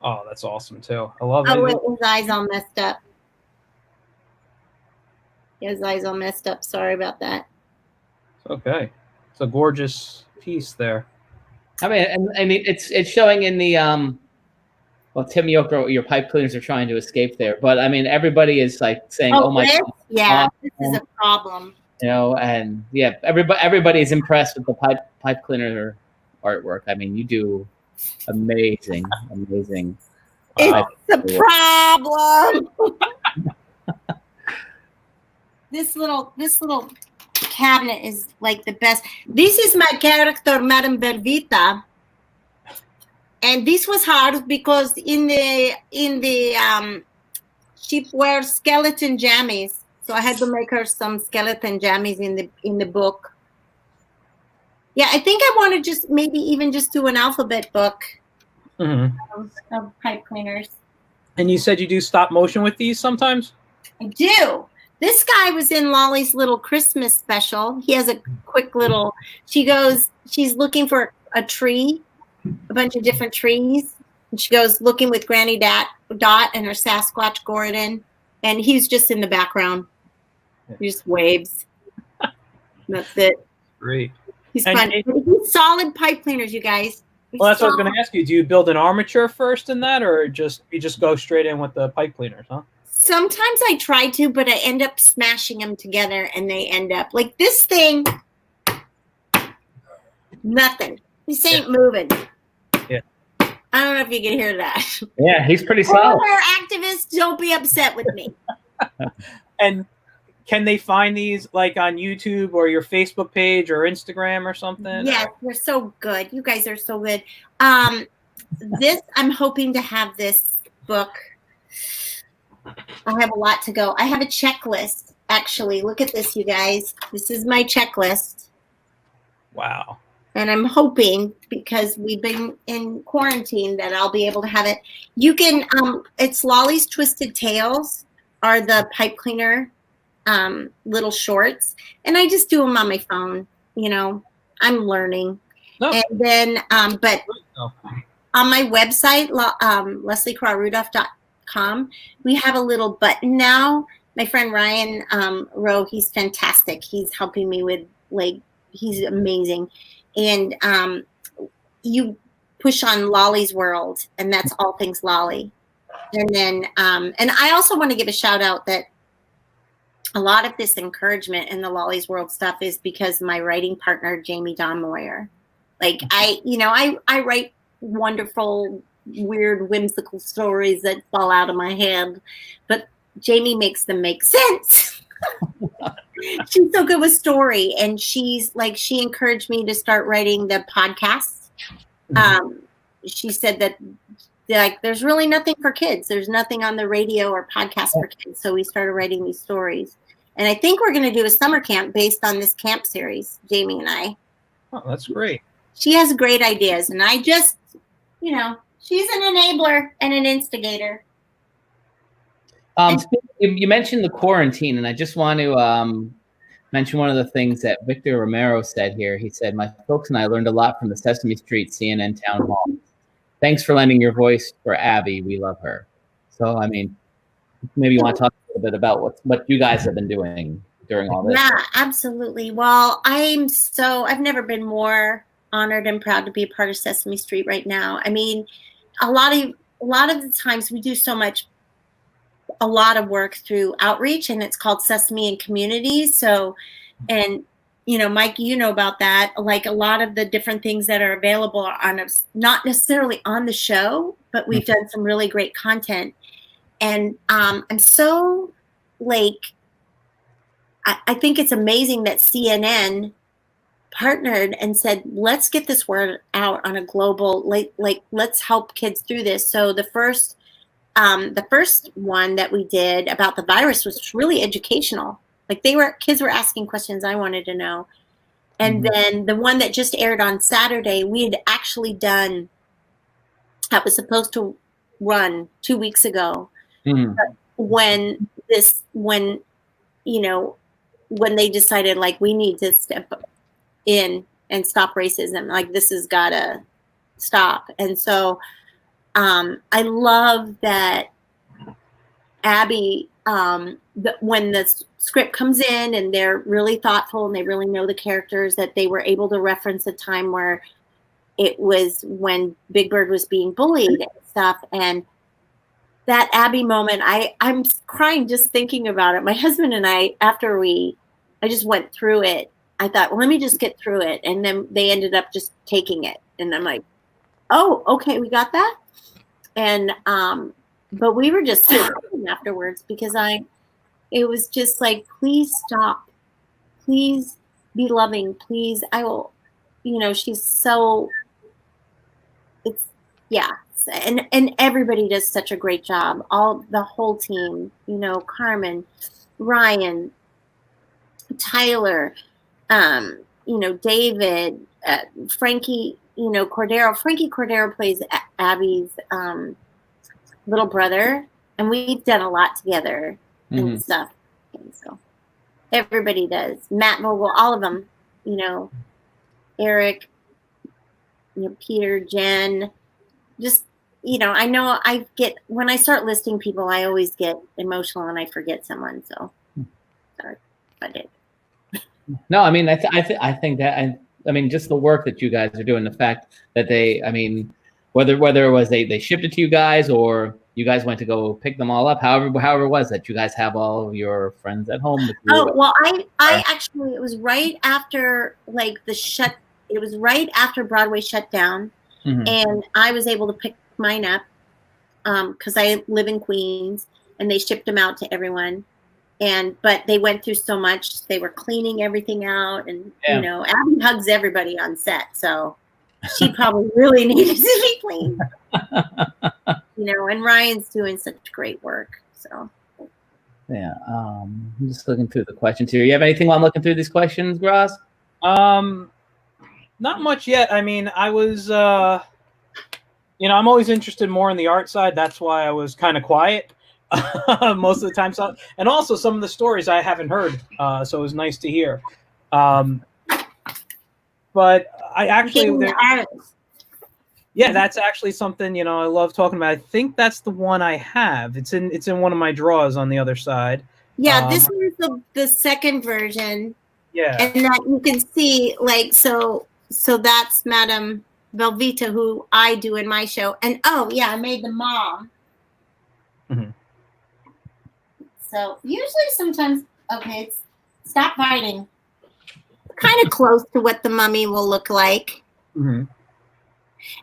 Oh, that's awesome too. I love it. Oh, wait, his eyes all messed up. His eyes all messed up. Sorry about that. It's okay. It's a gorgeous piece there. I mean, it's showing in the well, Tim Yoko, your pipe cleaners are trying to escape there, but I mean, everybody is like saying, "Oh my God, yeah, this is a problem." You know, and yeah, everybody is impressed with the pipe cleaner artwork. I mean, you do amazing. It's a problem. This little cabinet is like the best. This is my character, Madame Belvita, and this was hard because in the she wears skeleton jammies, so I had to make her some skeleton jammies in the book. Yeah, I think I want to just maybe even just do an alphabet book of pipe cleaners. And you said you do stop motion with these sometimes? I do. This guy was in Lolly's little Christmas special. He has a quick little, she's looking for a tree, a bunch of different trees. And she goes looking with Granny Dot and her Sasquatch Gordon. And he's just in the background. He just waves. That's it. Great. He's fun. He's solid pipe cleaners, you guys. Well, that's what I was going to ask you. Do you build an armature first in that, or you just go straight in with the pipe cleaners, huh? Sometimes I try to, but I end up smashing them together, and they end up like this thing. Nothing. This ain't moving. Yeah. I don't know if you can hear that. Yeah, he's pretty solid. Polar activists, don't be upset with me. And can they find these like on YouTube or your Facebook page or Instagram or something? Yes, they're so good. You guys are so good. I'm hoping to have this book. I have a lot to go. I have a checklist, actually. Look at this, you guys. This is my checklist. Wow. And I'm hoping, because we've been in quarantine, that I'll be able to have it. You can, it's Lolly's Twisted Tales are the pipe cleaner little shorts. And I just do them on my phone. You know, I'm learning. No. And then, but No. on my website, LeslieCarrera-Rudolph.com, we have a little button now. My friend Ryan Rowe, he's fantastic. He's helping me with, like, he's amazing. And you push on Lolly's World, and that's all things Lolly. And then, and I also want to give a shout out that a lot of this encouragement in the Lolly's World stuff is because my writing partner, Jamie Donmoyer. Like, I write wonderful, weird, whimsical stories that fall out of my head, but Jamie makes them make sense. She's so good with story, and she encouraged me to start writing the podcast. She said that, like, there's really nothing for kids. There's nothing on the radio or podcast for kids. So we started writing these stories. And I think we're going to do a summer camp based on this camp series, Jamie and I. Oh, that's great. She has great ideas. And I just, she's an enabler and an instigator. You mentioned the quarantine, and I just want to mention one of the things that Victor Romero said here. He said, "My folks and I learned a lot from the Sesame Street CNN town hall. Thanks for lending your voice for Abby. We love her." So, I mean, maybe you want to talk a little bit about what you guys have been doing during all this. Yeah, absolutely. Well, I've never been more honored and proud to be a part of Sesame Street right now. I mean, a lot of the times we do a lot of work through outreach, and it's called Sesame and Communities. So, and Mike, about that. Like, a lot of the different things that are available are on us, not necessarily on the show, but we've done some really great content. And I'm so, like, I think it's amazing that CNN partnered and said, let's get this word out on a global, like let's help kids through this. So the first one that we did about the virus was really educational. Like, kids were asking questions I wanted to know. And then the one that just aired on Saturday, we had actually done, that was supposed to run 2 weeks ago. But when they decided, like, we need to step in and stop racism, like, this has got to stop. And so I love that Abby, when the script comes in and they're really thoughtful and they really know the characters, that they were able to reference a time where it was when Big Bird was being bullied and stuff. And that Abby moment, I'm crying just thinking about it. My husband and I, after I just went through it, I thought, well, let me just get through it. And then they ended up just taking it. And I'm like, oh, okay, we got that. And, but we were just so afterwards, because it was just like, please stop, please be loving, please. I will, she's so, and everybody does such a great job. The whole team, Carmen, Ryan, Tyler, David, Frankie, Cordero. Frankie Cordero plays Abby's little brother, and we've done a lot together and stuff. And so everybody does. Matt Vogel, all of them, Eric, Peter, Jen, just, I know when I start listing people, I always get emotional and I forget someone. So sorry if I did. No, I mean, I think that, I mean, just the work that you guys are doing, the fact that whether it was they shipped it to you guys or you guys went to go pick them all up, however it was that you guys have all of your friends at home with you. Oh, well, I actually, it was right after, like, it was right after Broadway shut down, and I was able to pick mine up because I live in Queens, and they shipped them out to everyone. But they went through so much. They were cleaning everything out, and Abby hugs everybody on set, so she probably really needed to be clean. And Ryan's doing such great work. So yeah, I'm just looking through the questions here. You have anything while I'm looking through these questions, Ross? Not much yet. I mean, I was, I'm always interested more in the art side. That's why I was kind of quiet most of the time. So, and also some of the stories I haven't heard, so it was nice to hear. But I actually, Getting the artists. yeah, that's actually something, you know, I love talking about. I think that's the one I have. It's in one of my drawers on the other side. Yeah, this is the second version. Yeah. And that you can see, like, so that's Madame Velveeta, who I do in my show. And oh yeah, I made the mom. Mhm. So usually sometimes, okay, stop biting. Kind of close to what the mummy will look like. Mm-hmm.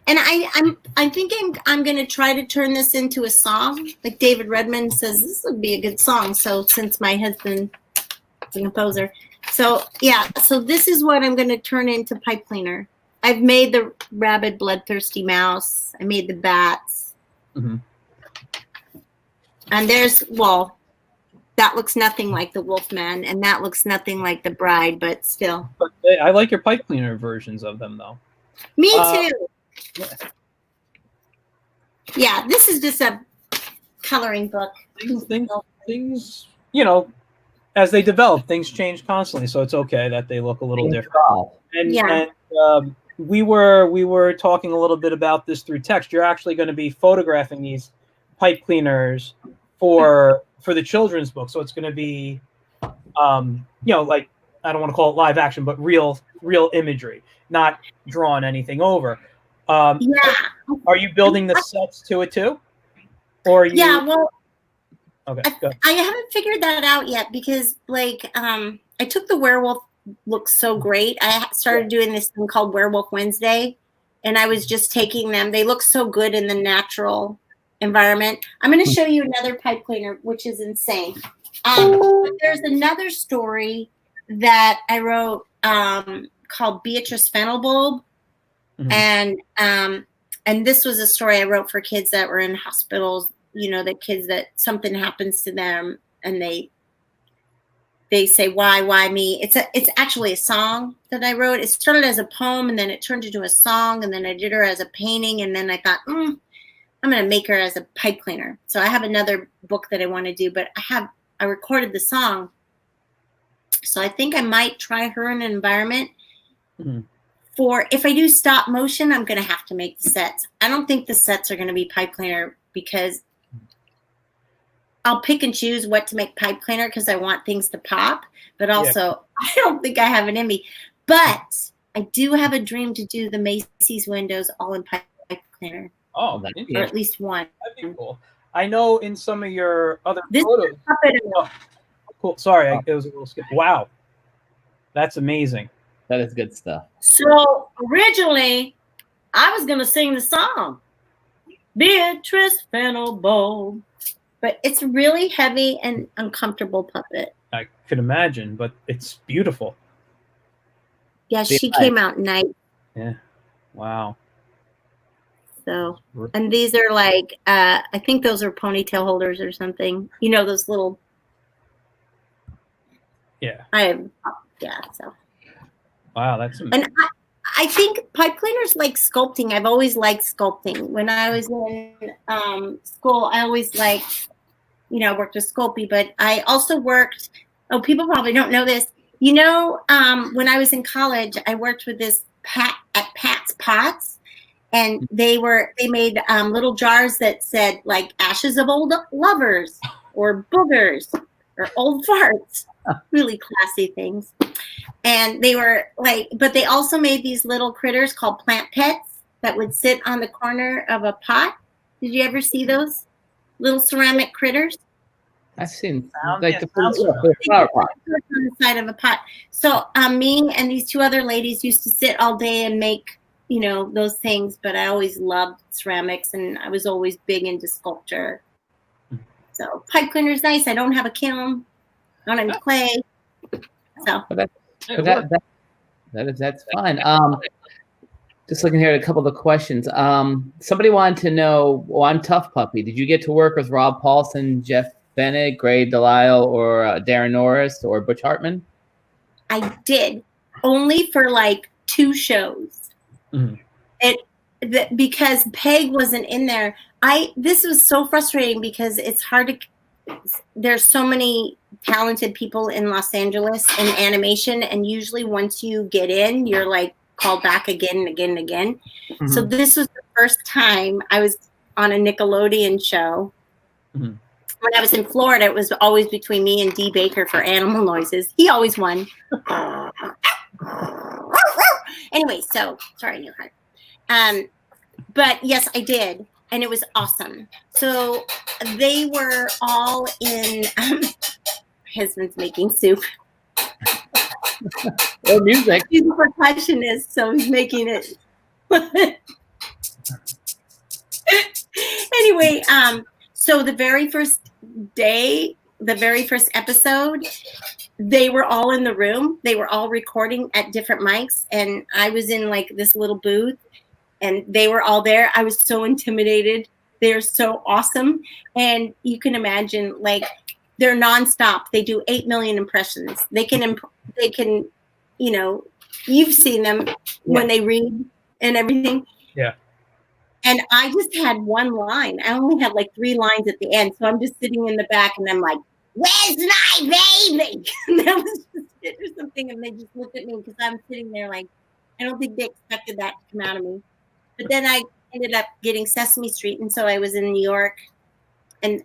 And I'm thinking I'm going to try to turn this into a song. Like David Redman says, this would be a good song. So since my husband is a composer. So yeah, so this is what I'm going to turn into Pipe Cleaner. I've made the rabid, bloodthirsty mouse. I made the bats. Mm-hmm. And there's, well, that looks nothing like the Wolfman, and that looks nothing like the Bride, but still. But I like your pipe cleaner versions of them, though. Me too. Yeah. Yeah, this is just a coloring book. Things, you know, as they develop, things change constantly, so it's okay that they look a little different. And, yeah. And we were talking a little bit about this through text. You're actually going to be photographing these pipe cleaners for the children's book, so it's going to be, you know, like, I don't want to call it live action, but real imagery, not drawing anything over. Yeah. Are you building the sets to it too, or are you? Yeah. Well. Okay. Go ahead. I haven't figured that out yet because, like, I took the werewolf looks so great. I started doing this thing called Werewolf Wednesday, and I was just taking them. They look so good in the natural environment. I'm going to show you another pipe cleaner, which is insane. But there's another story that I wrote called Beatrice Fennelbulb, and this was a story I wrote for kids that were in hospitals. You know, the kids that something happens to them and they say, why me? It's actually a song that I wrote. It started as a poem and then it turned into a song, and then I did her as a painting, and then I thought, I'm going to make her as a pipe cleaner. So I have another book that I want to do, but I recorded the song. So I think I might try her in an environment. For if I do stop motion, I'm going to have to make the sets. I don't think the sets are going to be pipe cleaner because I'll pick and choose what to make pipe cleaner because I want things to pop. But also, I don't think I have it in me. But I do have a dream to do the Macy's windows all in pipe cleaner. Oh, or at least one. That'd be cool. I know in some of your other This photos. Oh, cool. Sorry, it was a little skip. Wow, that's amazing. That is good stuff. So originally, I was gonna sing the song, Beatrice Fennelbulb, but it's really heavy and uncomfortable puppet. I could imagine, but it's beautiful. Yeah, she came out nice. Yeah. Wow. So, and these are like, I think those are ponytail holders or something. You know, those little. Yeah. So. Wow, that's amazing. And I think pipe cleaners like sculpting. I've always liked sculpting. When I was in school, I always liked, worked with Sculpey, but I also worked, people probably don't know this. When I was in college, I worked with this at Pat's Pots. And they made little jars that said like ashes of old lovers or boogers or old farts, really classy things. And they were but they also made these little critters called plant pets that would sit on the corner of a pot. Did you ever see those little ceramic critters? I've seen the flower pot on the side of a pot. So me and these two other ladies used to sit all day and make those things, but I always loved ceramics and I was always big into sculpture. So pipe cleaner's nice. I don't have a kiln. I don't have clay. So that's fine. Just looking here at a couple of the questions. Somebody wanted to know on Tough Puppy, did you get to work with Rob Paulson, Jeff Bennett, Gray Delisle, or Darren Norris, or Butch Hartman? I did, only for 2 shows. Because Peg wasn't in there. This was so frustrating because it's hard to. There's so many talented people in Los Angeles in animation, and usually once you get in, you're called back again and again and again. Mm-hmm. So this was the first time I was on a Nickelodeon show. Mm-hmm. When I was in Florida, it was always between me and D. Baker for animal noises. He always won. Anyway, so sorry, new heart. But yes, I did, and it was awesome. So they were all in. My husband's making soup. Oh, music. He's a percussionist, so he's making it. Anyway, so the very first day, the very first episode, they were all in the room. They were all recording at different mics, and I was in like this little booth, and they were all there. I was so intimidated. They're so awesome, and you can imagine, like, they're nonstop. They do 8 million impressions. They can, you know, you've seen them when they read and everything. Yeah. And I just had one line. I only had like 3 lines at the end. So I'm just sitting in the back and I'm like, where's my baby? And that was just it or something. And they just looked at me because I'm sitting there like, I don't think they expected that to come out of me. But then I ended up getting Sesame Street. And so I was in New York. And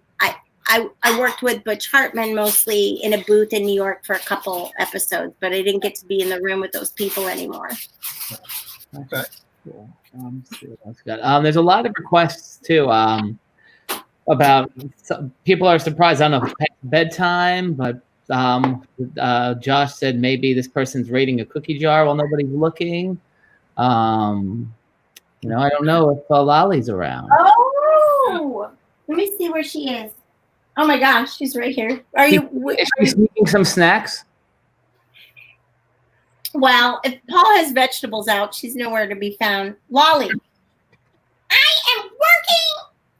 I worked with Butch Hartman mostly in a booth in New York for a couple episodes. But I didn't get to be in the room with those people anymore. Okay. Cool. There's a lot of requests too about people are surprised. I don't know if it's bedtime, but Josh said maybe this person's raiding a cookie jar while nobody's looking. You know, I don't know if Lolly's around. Oh, let me see where she is. Oh my gosh, she's right here. Is she sneaking some snacks? Well, if Paul has vegetables out, she's nowhere to be found. Lolly. I am working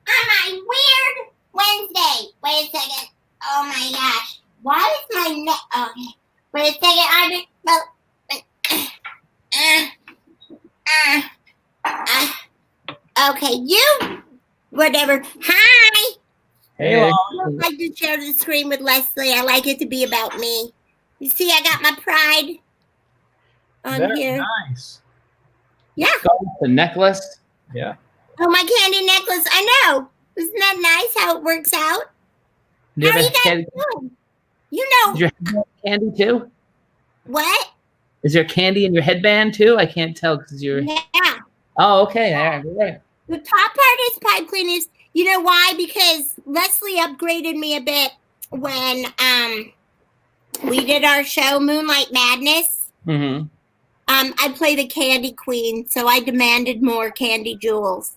on my weird Wednesday. Wait a second. Oh my gosh. Why is my neck? Okay. Wait a second. Okay, you. Whatever. Hi. Hey, I don't like to share the screen with Leslie. I like it to be about me. You see, I got my pride. Very here. nice. Yeah. The necklace. Yeah. Oh, my candy necklace. I know. Isn't that nice how it works out? Do How you are have you a guys doing? You know. Is your headband candy too? What? Is there candy in your headband too? I can't tell because you're. Yeah. Oh, okay. All right. The top part is pipe cleaners. You know why? Because Leslie upgraded me a bit when we did our show, Moonlight Madness. Mm-hmm. I played a candy queen, so I demanded more candy jewels.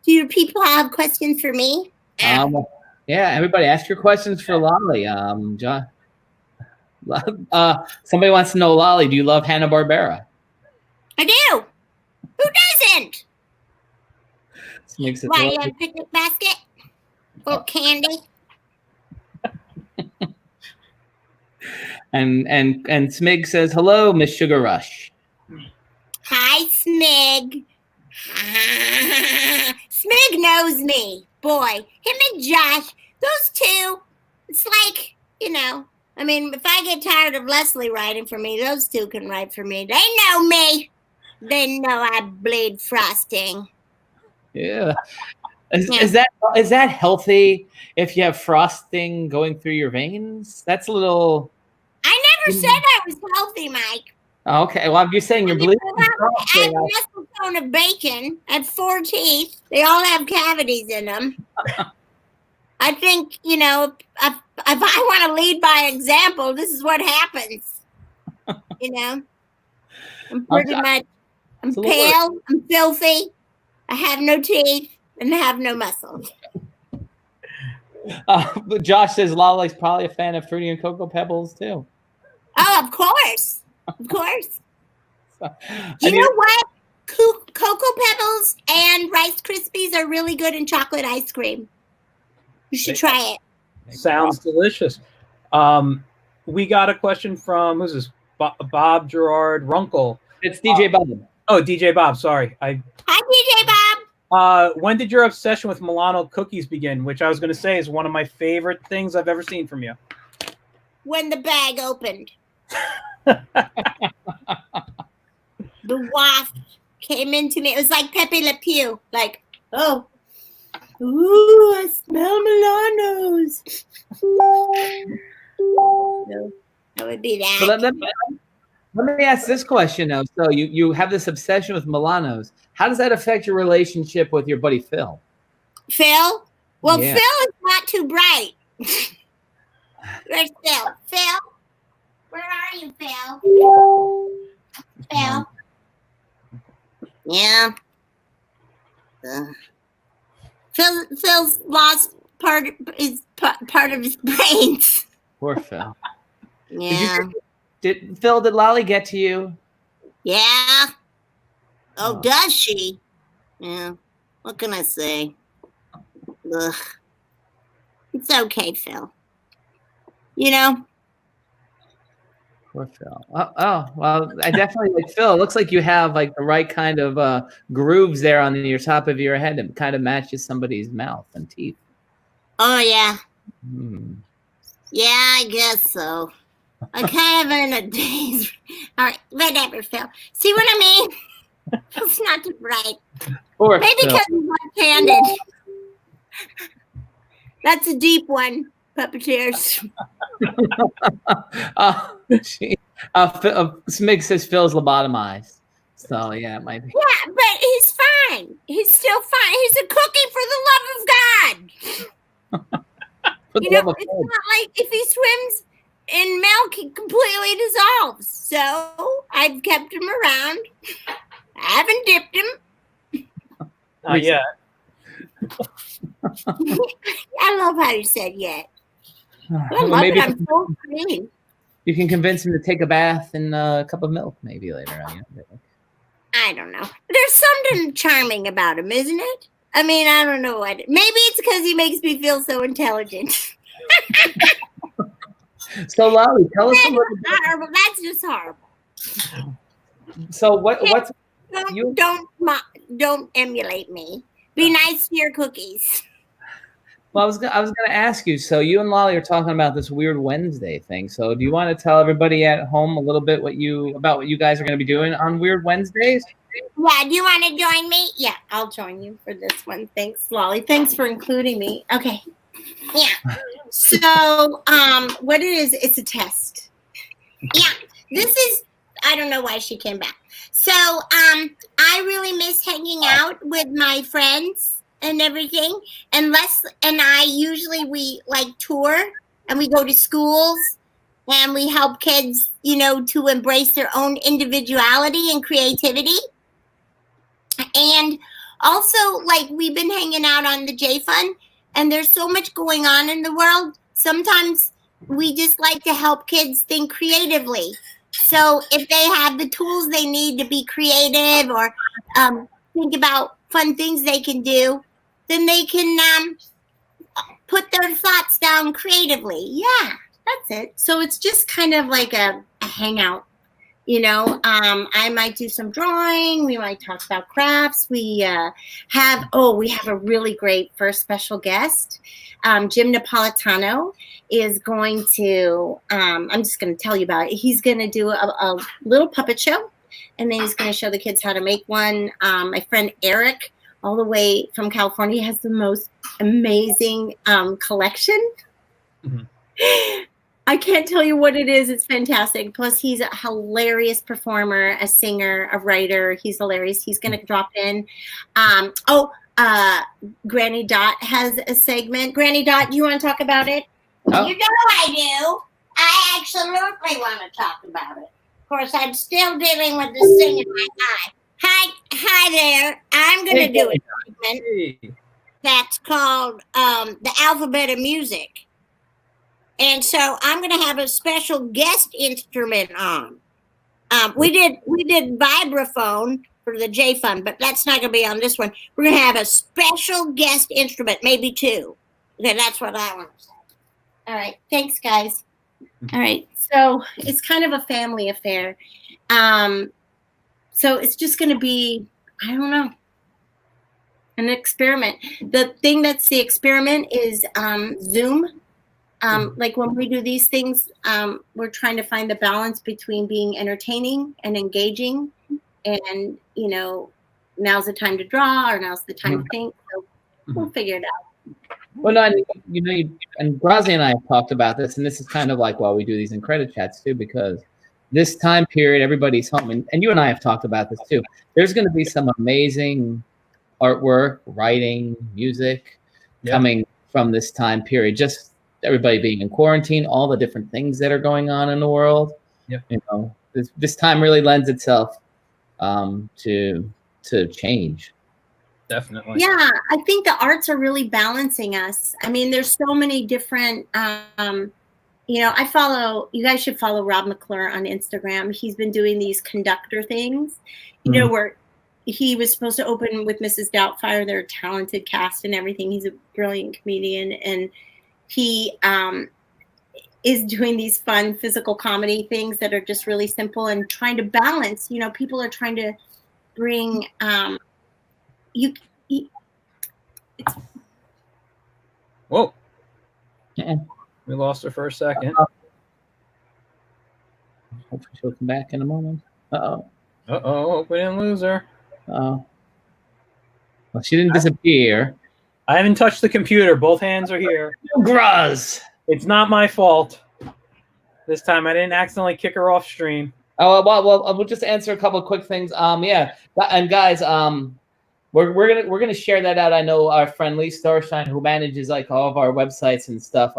Do people have questions for me? Yeah, everybody, ask your questions for Lolly. John. Somebody wants to know, Lolly, do you love Hanna-Barbera? I do. Who doesn't? Makes it Why, you have a picnic basket? Full of candy? And Smig says, hello, Miss Sugar Rush. Hi, Smig. Smig knows me. Boy, him and Josh, those two, it's like, you know, I mean, if I get tired of Leslie writing for me, those two can write for me. They know me. They know I bleed frosting. Yeah. Is that healthy if you have frosting going through your veins? That's a little... I never said I was healthy, Mike. Okay, well, I'm just saying you're bleeding frosting. I have a pound of bacon. I have 4 teeth. They all have cavities in them. I think, you know, if I want to lead by example, this is what happens. You know? I'm pretty much... I'm pale, I'm filthy, I have no teeth, and I have no muscles. Josh says Lolly's probably a fan of Fruity and Cocoa Pebbles, too. Oh, of course. Of course. You know what? Cocoa Pebbles and Rice Krispies are really good in chocolate ice cream. You should try it. Sounds delicious. We got a question from, who's this? Bob Gerard Runkle. It's DJ Bob. Oh, DJ Bob, sorry. Hi, DJ Bob. When did your obsession with Milano cookies begin? Which I was going to say is one of my favorite things I've ever seen from you. When the bag opened. The waft came into me. It was like Pepe Le Pew. Like, oh, ooh, I smell Milanos. So that would be that. But let me ask this question now. So you have this obsession with Milanos. How does that affect your relationship with your buddy Phil? Phil? Well, Yeah. Phil is not too bright. Where's Phil? Phil? Where are you, Phil? Phil? Yeah. Phil's lost part of his brains. Poor Phil. Yeah. Did Lolly get to you? Yeah. Oh, Oh. does she? Yeah. What can I say? Ugh. It's okay, Phil. You know? Poor Phil. Oh, well, I definitely like Phil. It looks like you have like the right kind of grooves there on your top of your head. It kind of matches somebody's mouth and teeth. Oh, yeah. Hmm. Yeah, I guess so. I kind of in a daze. All right, whatever, Phil. See what I mean? It's not too bright. Poor Maybe Phil. because he's left-handed. That's a deep one, puppeteers. Smig says Phil's lobotomized. So, yeah, it might be. Yeah, but he's fine. He's still fine. He's a cookie for the love of God. For the You know, love of it's God. not like if he swims in milk, he completely dissolves. So I've kept him around. I haven't dipped him. Yeah. I love how you said yet. I Well, love maybe it. I'm so clean. you can convince him to take a bath in a cup of milk maybe later on. I don't know. There's something charming about him, isn't it? I mean, I don't know what. Maybe it's because he makes me feel so intelligent. So, Lolly, tell us a little bit. Horrible. That's just horrible. So, what's Don't emulate me. Be nice to your cookies. Well, I was going to ask you. So, you and Lolly are talking about this weird Wednesday thing. So, do you want to tell everybody at home a little bit about what you guys are going to be doing on Weird Wednesdays? Yeah, do you want to join me? Yeah, I'll join you for this one. Thanks, Lolly. Thanks for including me. Okay. Yeah. So, what it is, it's a test. Yeah, this is, I don't know why she came back. So, I really miss hanging out with my friends and everything. And Les and I, usually we like tour and we go to schools and we help kids, you know, to embrace their own individuality and creativity. And also, like, we've been hanging out on the J Fund, and there's so much going on in the world. Sometimes we just like to help kids think creatively. So if they have the tools they need to be creative or think about fun things they can do, then they can put their thoughts down creatively. Yeah, that's it. So it's just kind of like a hangout. You know, I might do some drawing. We might talk about crafts. We have a really great first special guest. Jim Napolitano is going to, I'm just going to tell you about it. He's going to do a little puppet show, and then he's going to show the kids how to make one. My friend Eric, all the way from California, has the most amazing collection. Mm-hmm. I can't tell you what it is. It's fantastic. Plus, he's a hilarious performer, a singer, a writer. He's hilarious. He's going to drop in. Granny Dot has a segment. Granny Dot, do you want to talk about it? Oh. You know I do. I absolutely want to talk about it. Of course, I'm still dealing with this thing in my eye. Hi there. I'm going to do a segment that's called The Alphabet of Music. And so I'm going to have a special guest instrument on. We did vibraphone for the J Fund, but that's not going to be on this one. We're going to have a special guest instrument, maybe two. Okay, that's what I want to say. All right, thanks, guys. All right, so it's kind of a family affair. So it's just going to be, I don't know, an experiment. The thing that's the experiment is Zoom. Like when we do these things, we're trying to find the balance between being entertaining and engaging, and now's the time to draw, or now's the time to think. So we'll figure it out. Well, no, and Grazi and I have talked about this, and this is kind of like why we do these IncrediChats too, because this time period, everybody's home, and you and I have talked about this too. There's going to be some amazing artwork, writing, music coming from this time period. Just everybody being in quarantine, all the different things that are going on in the world. This time really lends itself to change. Definitely. Yeah, I think the arts are really balancing us. I mean, there's so many different. I follow. You guys should follow Rob McClure on Instagram. He's been doing these conductor things. Where he was supposed to open with Mrs. Doubtfire, their talented cast and everything. He's a brilliant comedian, and he is doing these fun physical comedy things that are just really simple and trying to balance. People are trying to bring Whoa. Yeah. We lost her for a second. Hopefully she'll come back in a moment. Hope we didn't lose her. Well, she didn't disappear. I haven't touched the computer. Both hands are here. Gruz. It's not my fault. This time I didn't accidentally kick her off stream. Oh, well, we'll just answer a couple of quick things. Yeah, and guys, we're gonna share that out. I know our friend Lee Starshine, who manages like all of our websites and stuff.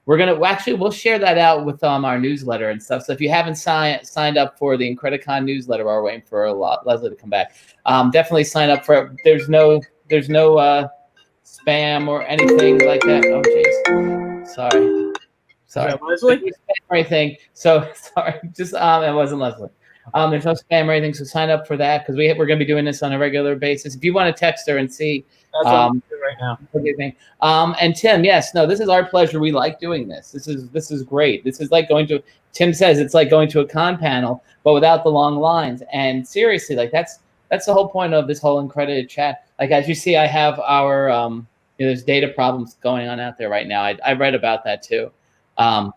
We'll share that out with our newsletter and stuff. So if you haven't signed up for the IncrediCon newsletter, we're waiting for Leslie to come back. Definitely sign up for it. There's no spam or anything like that. Oh, jeez. Sorry. Yeah, Leslie? Spam or anything. So sorry. Just it wasn't Leslie. There's no spam or anything. So sign up for that, because we're going to be doing this on a regular basis. If you want to text her and see. That's what I'm doing right now. What do you think? And Tim, yes, no, this is our pleasure. We like doing this. This is great. This is like going to. Tim says it's like going to a con panel, but without the long lines. And seriously, like that's the whole point of this whole IncrediChat. Like as you see, I have our there's data problems going on out there right now. I read about that too. And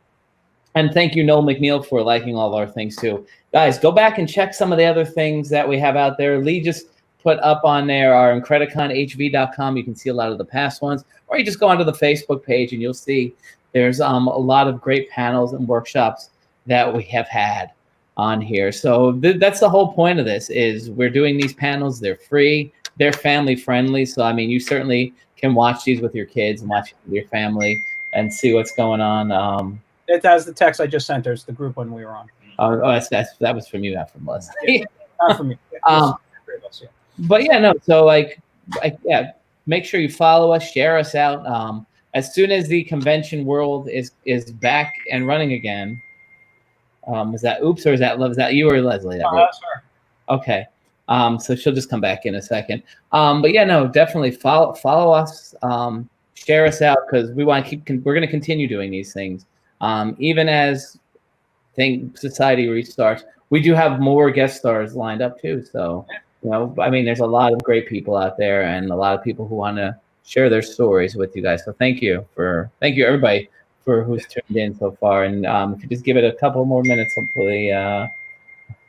thank you, Noel McNeil, for liking all of our things too. Guys, go back and check some of the other things that we have out there. Lee just put up on there our IncrediConHV.com. You can see a lot of the past ones, or you just go onto the Facebook page and you'll see there's a lot of great panels and workshops that we have had on here. So that's the whole point of this, is we're doing these panels. They're free. They're family friendly. So, I mean, you certainly can watch these with your kids and watch with your family and see what's going on. It has the text I just sent her. It's the group one we were on. That was from you, not from Leslie. Yeah, not from me. Yeah, but yeah, no. So make sure you follow us, share us out. As soon as the convention world is back and running again. Was that Oops, or is that you or Leslie? That's her. Okay. So she'll just come back in a second. But yeah, no, definitely follow us. Share us out, because we're going to continue doing these things. Even as society restarts, we do have more guest stars lined up too. So, I mean, there's a lot of great people out there, and a lot of people who want to share their stories with you guys. So thank you everybody for who's tuned in so far. And if you just give it a couple more minutes, hopefully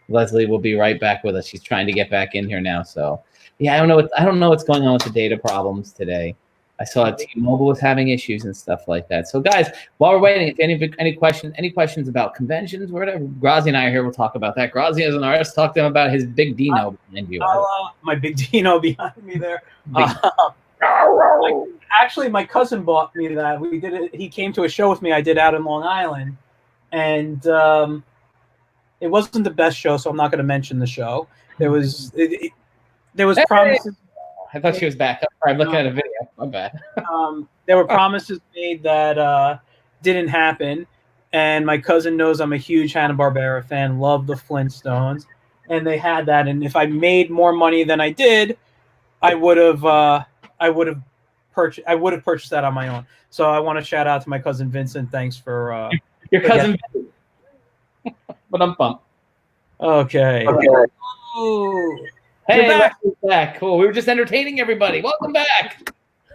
Leslie will be right back with us. She's trying to get back in here now. So yeah, I don't know what's going on with the data problems today. I saw T-Mobile was having issues and stuff like that. So guys, while we're waiting, if any questions about conventions or whatever, Grazi and I are here. We'll talk about that. Grazi is an artist. Talk to him about his big Dino behind you. My big Dino behind me there. Actually, my cousin bought me that. We did it. He came to a show with me I did out in Long Island, and it wasn't the best show, so I'm not going to mention the show. There was promises. I thought she was back. I'm looking at a video. My bad. There were promises made that didn't happen, and my cousin knows I'm a huge Hanna-Barbera fan. Love the Flintstones, and they had that. And if I made more money than I did, I would have purchased that on my own. So I want to shout out to my cousin Vincent. Thanks for your cousin. But I'm pumped. Okay. Ooh. Hey, back. Cool. We were just entertaining everybody. Welcome back.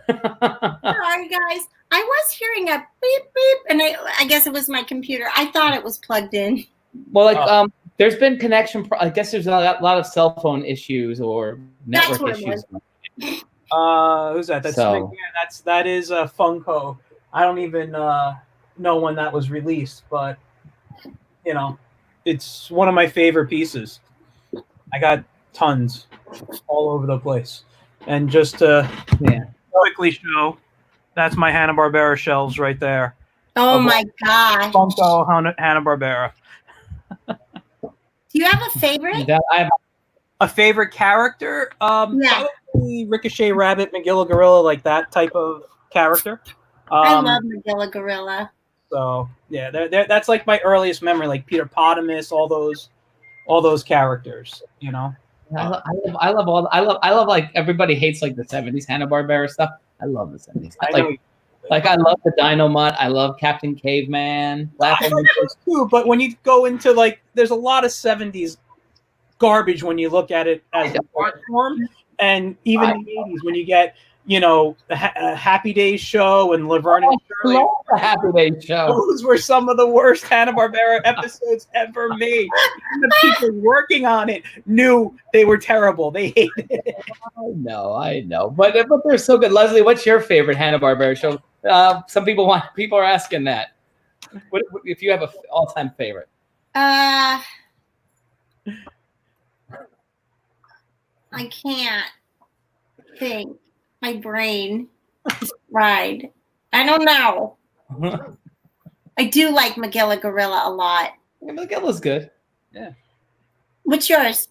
Sorry, guys. I was hearing a beep beep, and I guess it was my computer. I thought it was plugged in. Well, like there's been connection. I guess there's a lot of cell phone issues or network issues. Who's that? That's So- that is Funko. I don't even know when that was released, but you know, it's one of my favorite pieces. I got tons all over the place, and just to quickly show, that's my Hanna-Barbera shelves right there. Oh my gosh! Funko Hanna-Barbera. Do you have a favorite? A favorite character? Yeah. Probably Ricochet Rabbit, Magilla Gorilla, like that type of character. I love Magilla Gorilla. So yeah, that's like my earliest memory, like Peter Potamus, all those characters, you know. I love like everybody hates like the 70s Hanna-Barbera stuff. I love the 70s. Like I love the Dynamite. I love Captain Caveman. I like those too, but when you go into like, there's a lot of 70s garbage when you look at it as an art form, and even in the 80s when you get, you know, a Happy Days show and Laverne and Shirley. I love the Happy Days show. Those were some of the worst Hanna-Barbera episodes ever made. The people working on it knew they were terrible. They hated it. I know, but they're so good. Leslie, what's your favorite Hanna-Barbera show? Some people are asking that. What if you have an all-time favorite? I can't think. My brain is fried. I don't know. I do like Magilla Gorilla a lot. Magilla's good. Yeah. What's yours?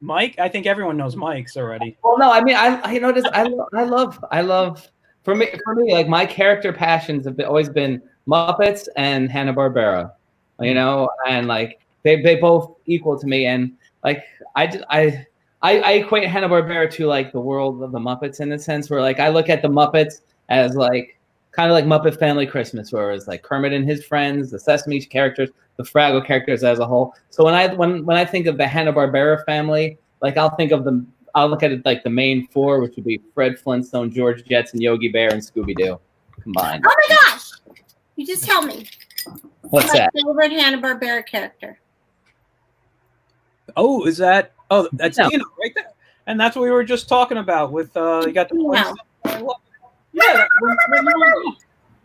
Mike? I think everyone knows Mike's already. Well, no, I mean, I noticed. I love. For me, like my character passions have always been Muppets and Hanna-Barbera. You know, and like they both equal to me, and like I equate Hanna-Barbera to like the world of the Muppets in a sense, where like I look at the Muppets as like kind of like Muppet Family Christmas, where it's like Kermit and his friends, the Sesame characters, the Fraggle characters as a whole. So when I think of the Hanna-Barbera family, like I'll look at it like the main four, which would be Fred Flintstone, George Jetson, Yogi Bear, and Scooby-Doo combined. Oh my gosh! You just tell me. What's my that? favorite Hanna-Barbera character. Oh, is that? Oh, that's Dino right there. And that's what we were just talking about with you got the Flintstones. Yeah.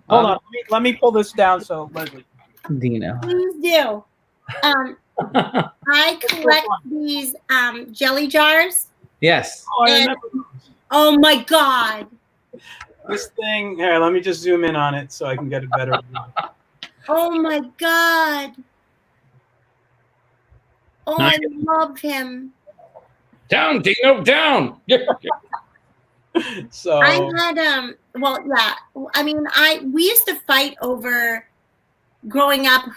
Hold on. Let me pull this down so Leslie. Dino. Please do. I collect these jelly jars. Yes. Oh my god. This thing here, let me just zoom in on it so I can get a better view. Oh my god. Oh, I love him. Down, Dino, down. So I had well, yeah. I mean, we used to fight over growing up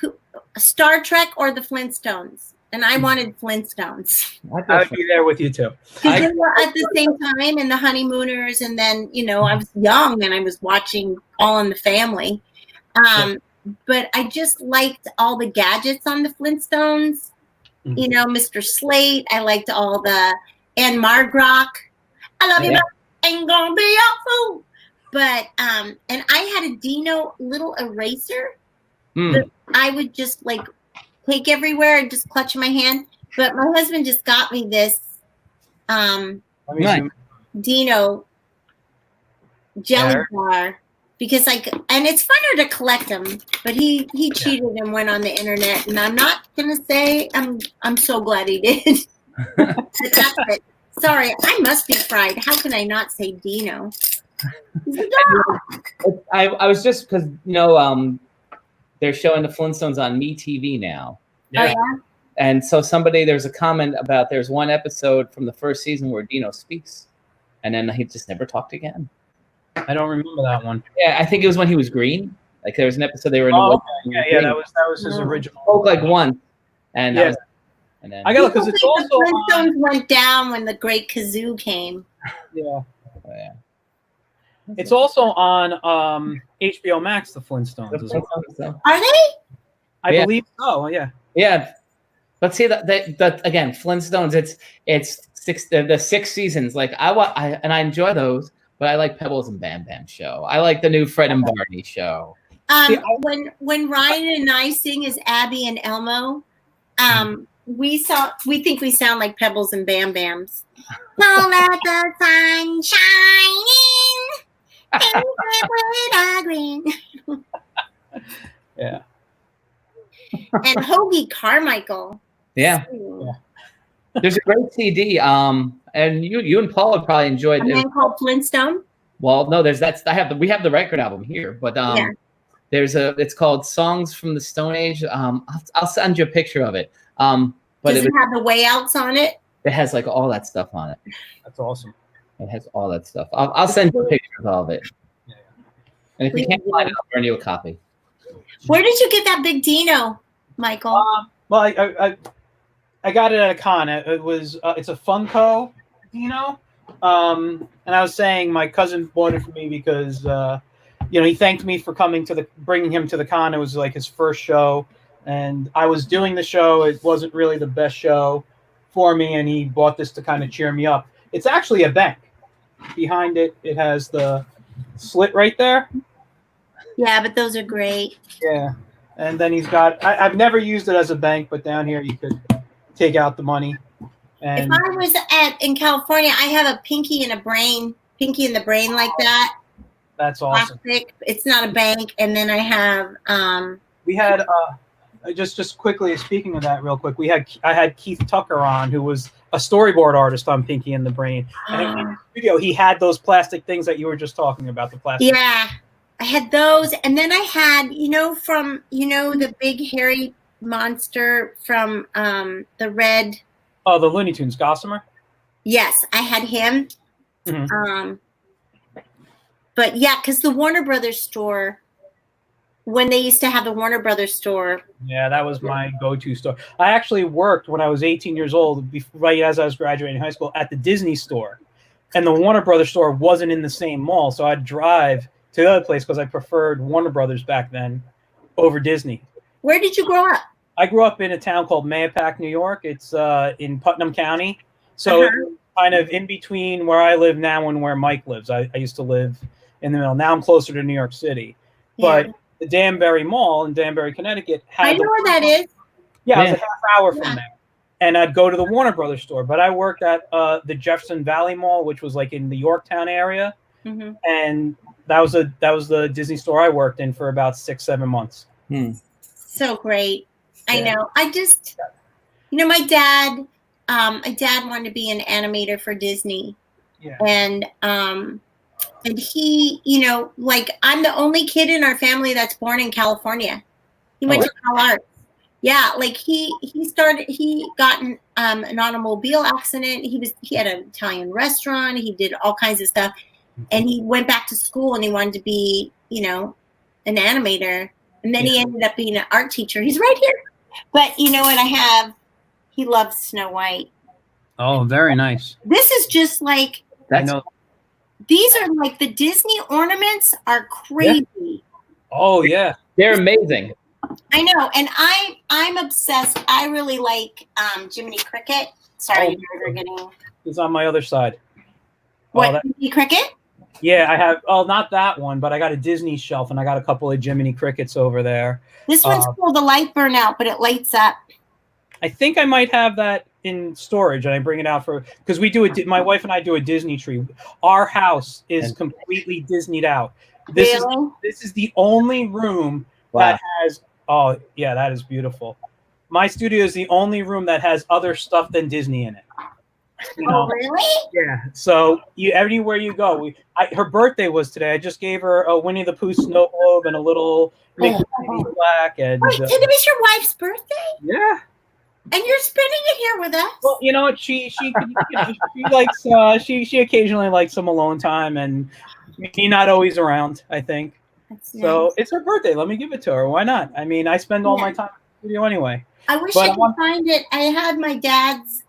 Star Trek or the Flintstones, and I wanted Flintstones. I would be there with you too. They were at the same time in the Honeymooners, and then I was young and I was watching All in the Family. But I just liked all the gadgets on the Flintstones. Mr. Slate. I liked all the Anne Margrock. I love you, but ain't gonna be your fool. But and I had a Dino little eraser that I would just like take everywhere and just clutch in my hand. But my husband just got me this Dino jelly bar because and it's funner to collect them, but he cheated and went on the internet, and I'm not gonna say I'm so glad he did. But that's it. Sorry, I must be fried. How can I not say Dino? I was just because they're showing the Flintstones on MeTV now. Yeah. Oh, yeah? And so there's a comment about there's one episode from the first season where Dino speaks, and then he just never talked again. I don't remember that one. Yeah, I think it was when he was green. Like there was an episode they were in the woods. Yeah, that was his original. Spoke like once, and yeah. And then I got it because it's also the Flintstones went down when the Great Kazoo came. Yeah. Oh, yeah. It's also on HBO Max, the Flintstones. Are they? I believe so. Yeah. Yeah, but see that again, Flintstones. It's the 6 seasons. Like I enjoy those, but I like Pebbles and Bam Bam show. I like the new Fred and Barney show. When Ryan and I sing as Abby and Elmo, we think we sound like Pebbles and Bam Bams. Don't let the sun shine in with a green. Yeah. And Hoagie Carmichael. Yeah. There's a great CD. And you and Paul would probably enjoy it. A Man Called Flintstone. Well, no, we have the record album here, but it's called Songs from the Stone Age. I'll send you a picture of it. But does it have the way outs on it? It has like all that stuff on it. That's awesome. It has all that stuff. I'll send you a picture of all of it. Yeah. And if you can't find it, I'll burn you a copy. Where did you get that big Dino, Michael? Well, I got it at a con. It was it's a Funko Dino. And I was saying my cousin bought it for me because he thanked me for bringing him to the con. It was like his first show, and I was doing the show. It wasn't really the best show for me, and he bought this to kind of cheer me up. It's actually a bank. Behind it, it has the slit right there. Yeah, but those are great. Yeah, and then he's got. I've never used it as a bank, but down here you could take out the money. And if I was in California, I have a Pinky in the Brain like that. That's awesome. Plastic. It's not a bank. And then I have. We had just quickly speaking of that, real quick. I had Keith Tucker on, who was a storyboard artist on Pinky and the Brain. And in the studio, he had those plastic things that you were just talking about. The plastic. Yeah, I had those, and then I had the big hairy monster from the Red. Oh, the Looney Tunes, Gossamer? Yes, I had him. Mm-hmm. But yeah, because the Warner Brothers store, when they used to have the Warner Brothers store. Yeah, that was my go-to store. I actually worked when I was 18 years old, right as I was graduating high school, at the Disney store. And the Warner Brothers store wasn't in the same mall, so I'd drive to the other place because I preferred Warner Brothers back then over Disney. Where did you grow up? I grew up in a town called Mahopac, New York. It's in Putnam County. So kind of in between where I live now and where Mike lives. I used to live in the middle. Now I'm closer to New York City. Yeah. But the Danbury Mall in Danbury, Connecticut. I know where that is. Yeah, it was a half hour from there. And I'd go to the Warner Brothers store. But I worked at the Jefferson Valley Mall, which was like in the Yorktown area. Mm-hmm. And that was the Disney store I worked in for about 6-7 months. So great. I know. I just, my dad wanted to be an animator for Disney. Yeah. And he, I'm the only kid in our family that's born in California. He went to Cal Arts. Yeah. Like he got in an automobile accident. He had an Italian restaurant. He did all kinds of stuff. And he went back to school and he wanted to be, an animator. And then he ended up being an art teacher. He's right here. But you know what he loves Snow White. Oh, very nice. This is just like, these are like the Disney ornaments are crazy. Yeah. Oh yeah. They're amazing. I know. And I'm obsessed. I really like Jiminy Cricket. Sorry, you're getting. It's on my other side. What, Jiminy Cricket? Yeah, I have. Oh, not that one, but I got a Disney shelf, and I got a couple of Jiminy Crickets over there. This one's called the light burnout, but it lights up. I think I might have that in storage, and I bring it out because we do it. My wife and I do a Disney tree. Our house is completely Disneyed out. This is the only room that has. Oh yeah, that is beautiful. My studio is the only room that has other stuff than Disney in it. Oh, really? Yeah. So everywhere you go, her birthday was today. I just gave her a Winnie the Pooh snow globe and a little Mickey plaque. And wait, today is your wife's birthday? Yeah. And you're spending it here with us? Well, you know what? She likes she occasionally likes some alone time, and me not always around. I think. That's so nice. It's her birthday. Let me give it to her. Why not? I mean, I spend all my time in the studio anyway. I wish I could find it. I had my dad's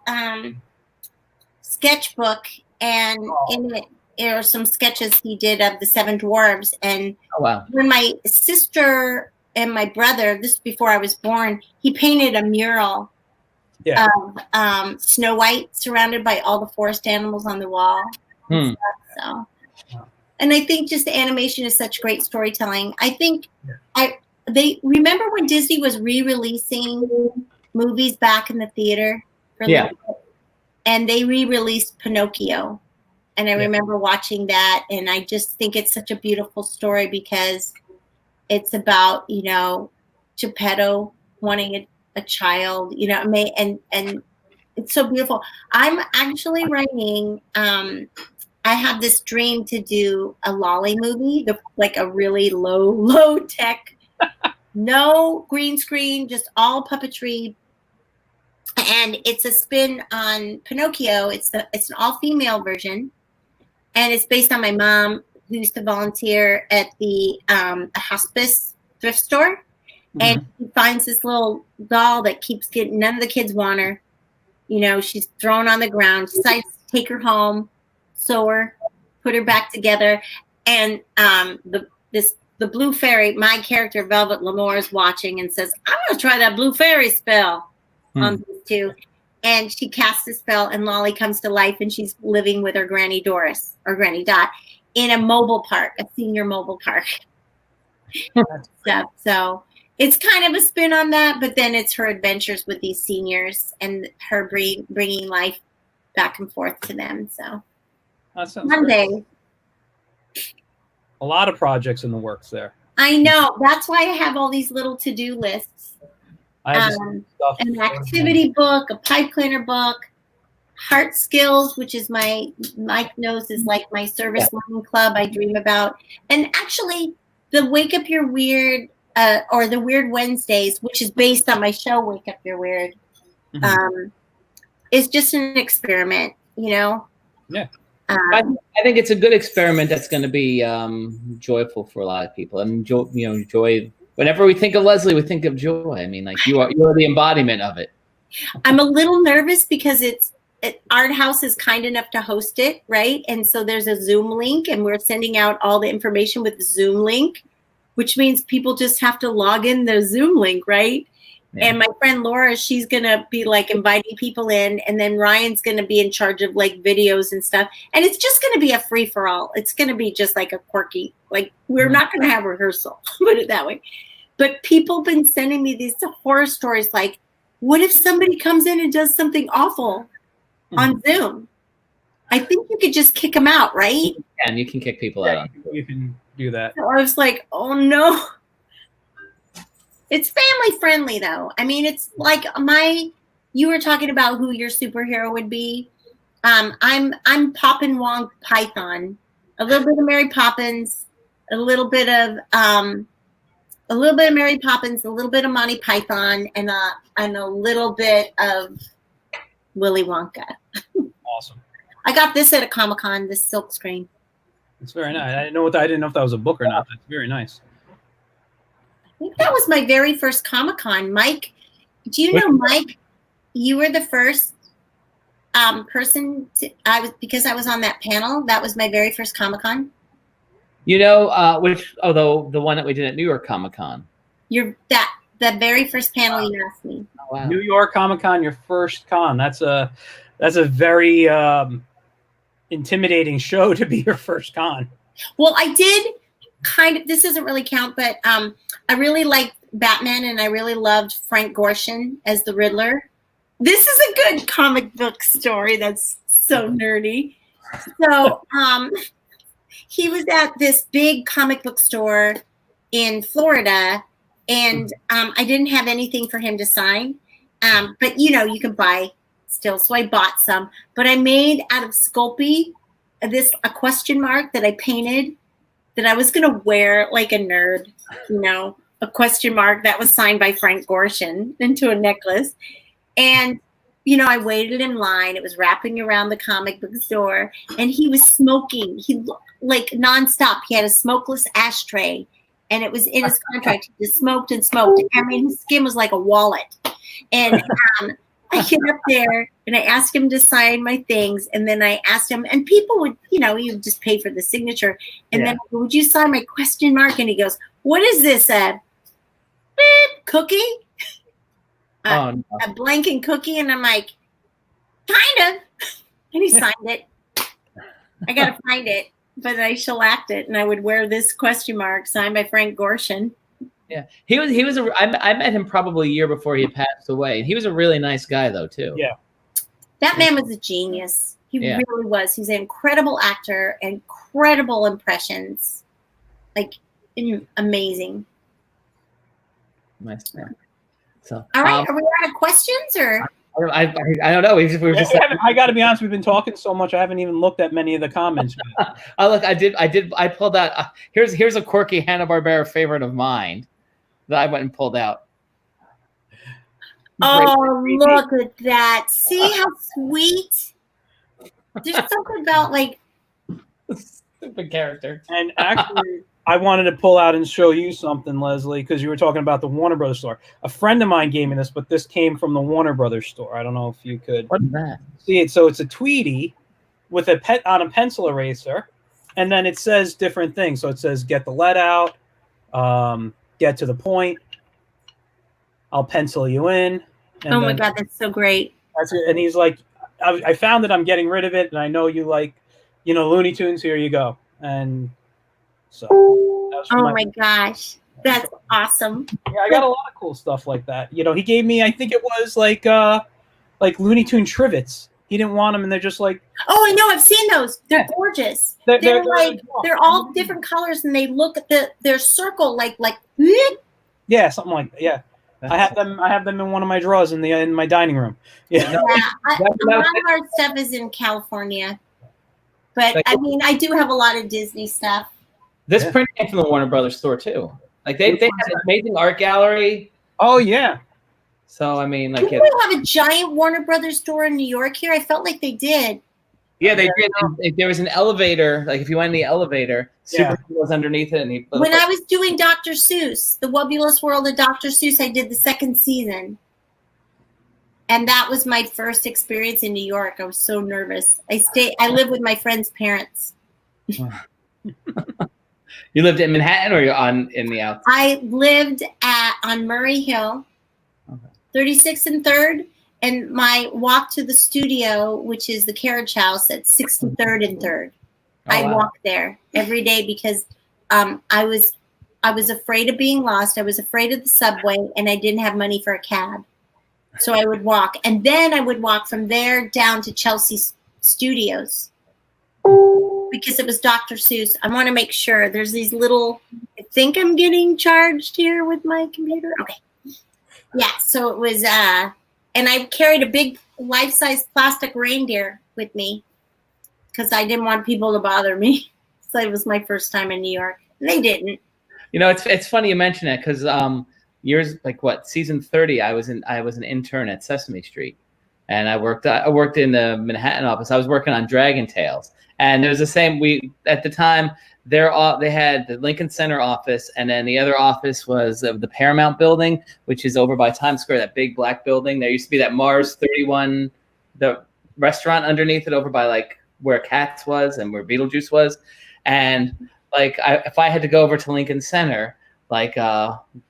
sketchbook, and in it there are some sketches he did of the Seven Dwarves. And when my sister and my brother, this is before I was born, he painted a mural of Snow White surrounded by all the forest animals on the wall. So And I think just the animation is such great storytelling. I think they remember when Disney was re-releasing movies back in the theater for a little bit, and they re-released Pinocchio. And I remember watching that, and I just think it's such a beautiful story because it's about, you know, Geppetto wanting a child, you know, and it's so beautiful. I'm actually writing, I have this dream to do a Lolly movie, like a really low tech, no green screen, just all puppetry. And it's a spin on Pinocchio. It's an all-female version. And it's based on my mom, who used to volunteer at the a hospice thrift store. Mm-hmm. And she finds this little doll that keeps getting, none of the kids want her. You know, she's thrown on the ground. She decides to take her home, sew her, put her back together. And the blue fairy, my character, Velvet L'Amour, is watching and says, I'm going to try that blue fairy spell on these two. And she casts a spell, and Lolly comes to life, and she's living with her Granny Doris, or Granny Dot, in a mobile park, a senior mobile park. So it's kind of a spin on that, but then it's her adventures with these seniors and her bringing life back and forth to them. So one day. A lot of projects in the works there. I know. That's why I have all these little to-do lists. An activity book, a pipe cleaner book, Heart Skills, which is Mike knows is like my service learning club I dream about. And actually the Wake Up You're Weird, or the Weird Wednesdays, which is based on my show Wake Up You're Weird, is just an experiment, you know? Yeah. I think it's a good experiment that's going to be joyful for a lot of people. And joy. Whenever we think of Leslie, we think of joy. I mean, like you are the embodiment of it. I'm a little nervous because Art House is kind enough to host it, right? And so there's a Zoom link, and we're sending out all the information with the Zoom link, which means people just have to log in the Zoom link, right? Yeah. And my friend Laura, she's going to be like inviting people in, and then Ryan's going to be in charge of like videos and stuff. And it's just going to be a free for all. It's going to be just like a quirky, like we're not going to have rehearsal, put it that way. But people have been sending me these horror stories like, what if somebody comes in and does something awful on Zoom? I think you could just kick them out, right? And you can kick people out. You can do that. So I was like, oh no. It's family friendly though. I mean, it's like you were talking about who your superhero would be. I'm Poppin' Wong Python, a little bit of Mary Poppins, a little bit of Mary Poppins, a little bit of Monty Python, and a little bit of Willy Wonka. Awesome. I got this at a Comic-Con, this silk screen. It's very nice. I didn't know if that was a book or not. That's very nice. I think that was my very first Comic-Con. Mike, do you know, Mike, you were the first person because I was on that panel. That was my very first Comic-Con. You know, although the one that we did at New York Comic-Con. The very first panel you asked me. Oh, wow. New York Comic-Con, your first con. That's a very intimidating show to be your first con. Well, I did this doesn't really count, but I really liked Batman, and I really loved Frank Gorshin as the Riddler. This is a good comic book story that's so nerdy. So he was at this big comic book store in Florida, and I didn't have anything for him to sign. But, you can buy still. So I bought some. But I made out of Sculpey a question mark that I painted that I was going to wear like a nerd, a question mark that was signed by Frank Gorshin into a necklace. And, I waited in line. It was wrapping around the comic book store, and he was smoking. He like nonstop. He had a smokeless ashtray, and it was in his contract. He just smoked and smoked. I mean, his skin was like a wallet. And I get up there, and I asked him to sign my things, and then I asked him, and people would, you would just pay for the signature. And then, would you sign my question mark? And he goes, what is this, cookie? A blanking cookie? And I'm like, kind of. And he signed it. I got to find it. but I shellacked it, and I would wear this question mark signed by Frank Gorshin. Yeah, I met him probably a year before he had passed away. He was a really nice guy, though, too. Yeah. That man was a genius. He really was. He's an incredible actor, incredible impressions, like amazing. Nice. So, all right, are we out of questions or? I don't know. I got to be honest. We've been talking so much. I haven't even looked at many of the comments. Oh, look, I pulled out. Here's a quirky Hanna-Barbera favorite of mine that I went and pulled out. Oh, look at that! See how sweet. There's something about like stupid character. And actually, I wanted to pull out and show you something, Leslie, because you were talking about the Warner Brothers store. A friend of mine gave me this, but this came from the Warner Brothers store. I don't know if you could see it. So it's a Tweety with a pet on a pencil eraser, and then it says different things. So it says "Get the lead out," "Get to the point," "I'll pencil you in." And oh my God, that's so great. That's it. And he's like, I found it. I'm getting rid of it, and I know you like, Looney Tunes. Here you go. And so. Oh my gosh, that's awesome. Yeah, I got a lot of cool stuff like that. He gave me, I think it was like Looney Tune trivets. He didn't want them, and they're just like. Oh, I know. I've seen those. They're gorgeous. They're all different colors, and they look at their circle like. Yeah, something like that. Yeah. I have them in one of my drawers in my dining room. Yeah. A lot of our stuff is in California, but I mean, I do have a lot of Disney stuff. This print came from the Warner Brothers store too. Like they have an amazing art gallery. Oh yeah. So I mean, like, did they have a giant Warner Brothers store in New York here? I felt like they did. Yeah, they did. There was an elevator. Like if you went in the elevator, Superman was underneath it. And when I was doing Dr. Seuss, The Wobulous World of Dr. Seuss, I did the second season. And that was my first experience in New York. I was so nervous. I lived with my friend's parents. You lived in Manhattan, or you're in the outside? I lived on Murray Hill, 36th and 3rd. And my walk to the studio, which is the Carriage House at 63rd and 3rd. I walked there every day because I was afraid of being lost. I was afraid of the subway, and I didn't have money for a cab. So I would walk. And then I would walk from there down to Chelsea Studios because it was Dr. Seuss. I want to make sure there's these little, I think I'm getting charged here with my computer. Okay. Yeah, so it was... and I carried a big life-size plastic reindeer with me because I didn't want people to bother me. So it was my first time in New York. They didn't. It's funny you mention it because years season 30, I was an intern at Sesame Street, and I worked in the Manhattan office. I was working on Dragon Tales, and there was the same. At the time. They had the Lincoln Center office, and then the other office was the Paramount building, which is over by Times Square, that big black building. There used to be that Mars 31, the restaurant underneath it over by like where Cats was and where Beetlejuice was. And like if I had to go over to Lincoln Center, like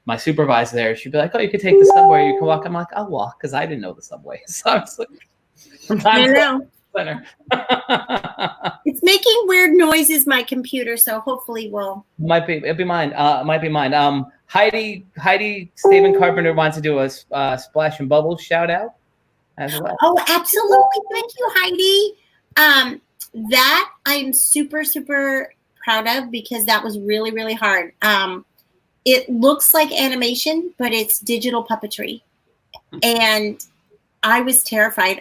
my supervisor there, she'd be like, "Oh, you could take the subway, you can walk." I'm like, "I'll walk," because I didn't know the subway. So I was like, sometimes Center. It's making weird noises, my computer, so hopefully it'll be mine. Might be mine. Heidi Steven Carpenter wants to do a Splash and Bubbles shout out as well. Oh, absolutely. Thank you, Heidi. That I'm super, super proud of because that was really, really hard. It looks like animation, but it's digital puppetry. And I was terrified.